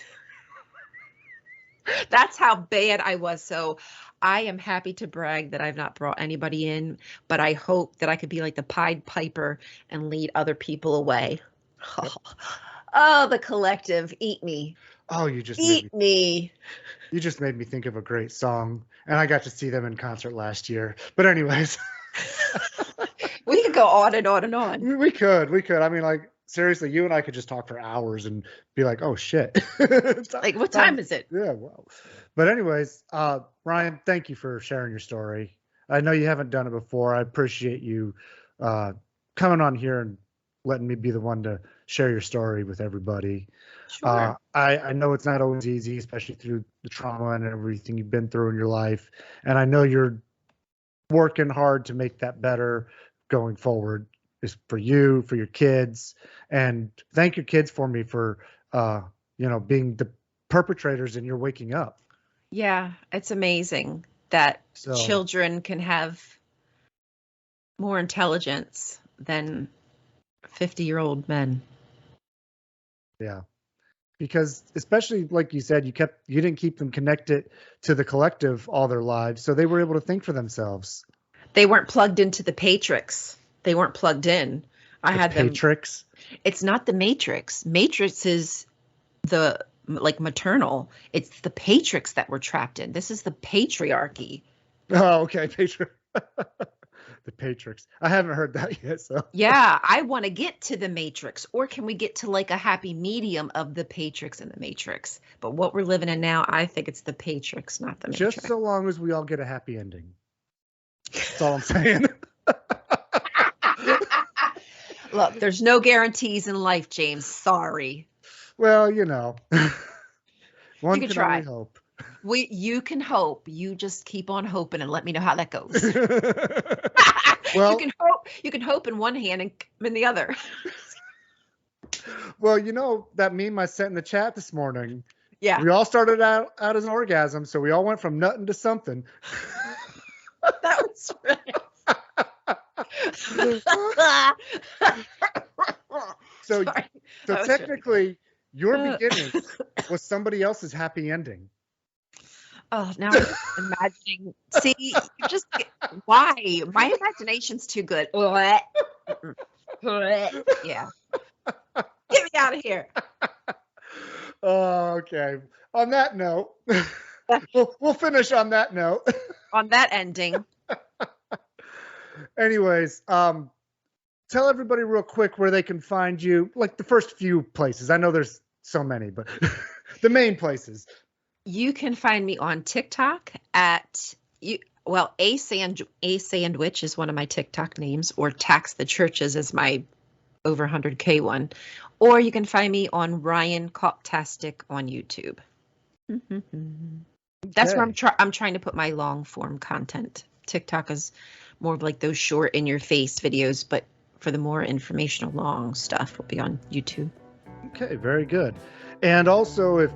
That's how bad I was. So I am happy to brag that I've not brought anybody in, but I hope that I could be like the Pied Piper and lead other people away. Oh, the collective, eat me. Oh, you just Eat me. You just made me think of a great song, and I got to see them in concert last year. But anyways, We could go on and on and on. we could. I mean, like, seriously, you and I could just talk for hours and be like, oh shit. Like, what time is it? Yeah, well. But anyways, Ryan, thank you for sharing your story. I know you haven't done it before. I appreciate you coming on here and letting me be the one to share your story with everybody. Sure. I know it's not always easy, especially through the trauma and everything you've been through in your life. And I know you're working hard to make that better going forward, is for you, for your kids. And thank your kids for me for, being the perpetrators and you're waking up. Yeah, it's amazing that So- children can have more intelligence than 50-year-old men. Yeah. Because especially like you said, you didn't keep them connected to the collective all their lives. So they were able to think for themselves. They weren't plugged into the Patrix. They weren't plugged in. I had them. Patrix. It's not the Matrix. Matrix is the like maternal. It's the Patrix that we're trapped in. This is the patriarchy. Oh, okay. The Patrix. I haven't heard that yet. So Yeah, I want to get to the Matrix, or can we get to like a happy medium of the Patrix and the Matrix? But what we're living in now, I think it's the Patrix, not the Matrix. just so long as we all get a happy ending. That's all I'm saying. Look, there's no guarantees in life, James. Sorry. Well, one You can can try. only hope. You can hope. You just keep on hoping and let me know how that goes. Well, you can hope in one hand and in the other. well, that meme I sent in the chat this morning. Yeah. We all started out as an orgasm, so we all went from nothing to something. That was right. So, Sorry. so That was technically, your beginning was somebody else's happy ending. Oh, now I'm just imagining. See, you just why? My imagination's too good. Yeah. Get me out of here. Oh, okay. On that note, we'll finish on that note. On that ending. Anyways, so tell everybody real quick where they can find you, like the first few places. I know there's so many, but the main places. You can find me on TikTok at A Sandwich is one of my TikTok names, or Tax the Churches is my over 100K one. Or you can find me on Rion-Culttastic on YouTube. That's where I'm trying to put my long form content. TikTok is more of like those short in your face videos, but for the more informational long stuff will be on YouTube. Okay, very good. And also, if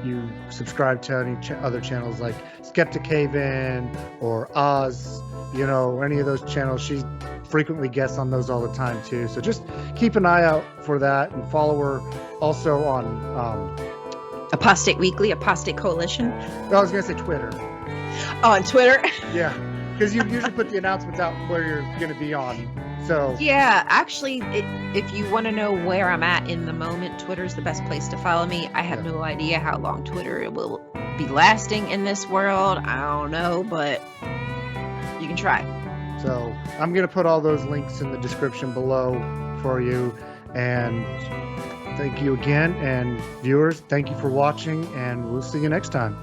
you subscribe to any other channels like Skeptic Haven or Oz, any of those channels, she frequently guests on those all the time too. So just keep an eye out for that, and follow her also on Apostate Weekly, Apostate Coalition. I was gonna say Twitter. Oh, on Twitter. Yeah, because you usually put the announcements out where you're gonna be on. So yeah, actually, if you want to know where I'm at in the moment, Twitter's the best place to follow me. I have no idea how long Twitter will be lasting in this world. I don't know, but you can try. So I'm going to put all those links in the description below for you. And thank you again. And viewers, thank you for watching, and we'll see you next time.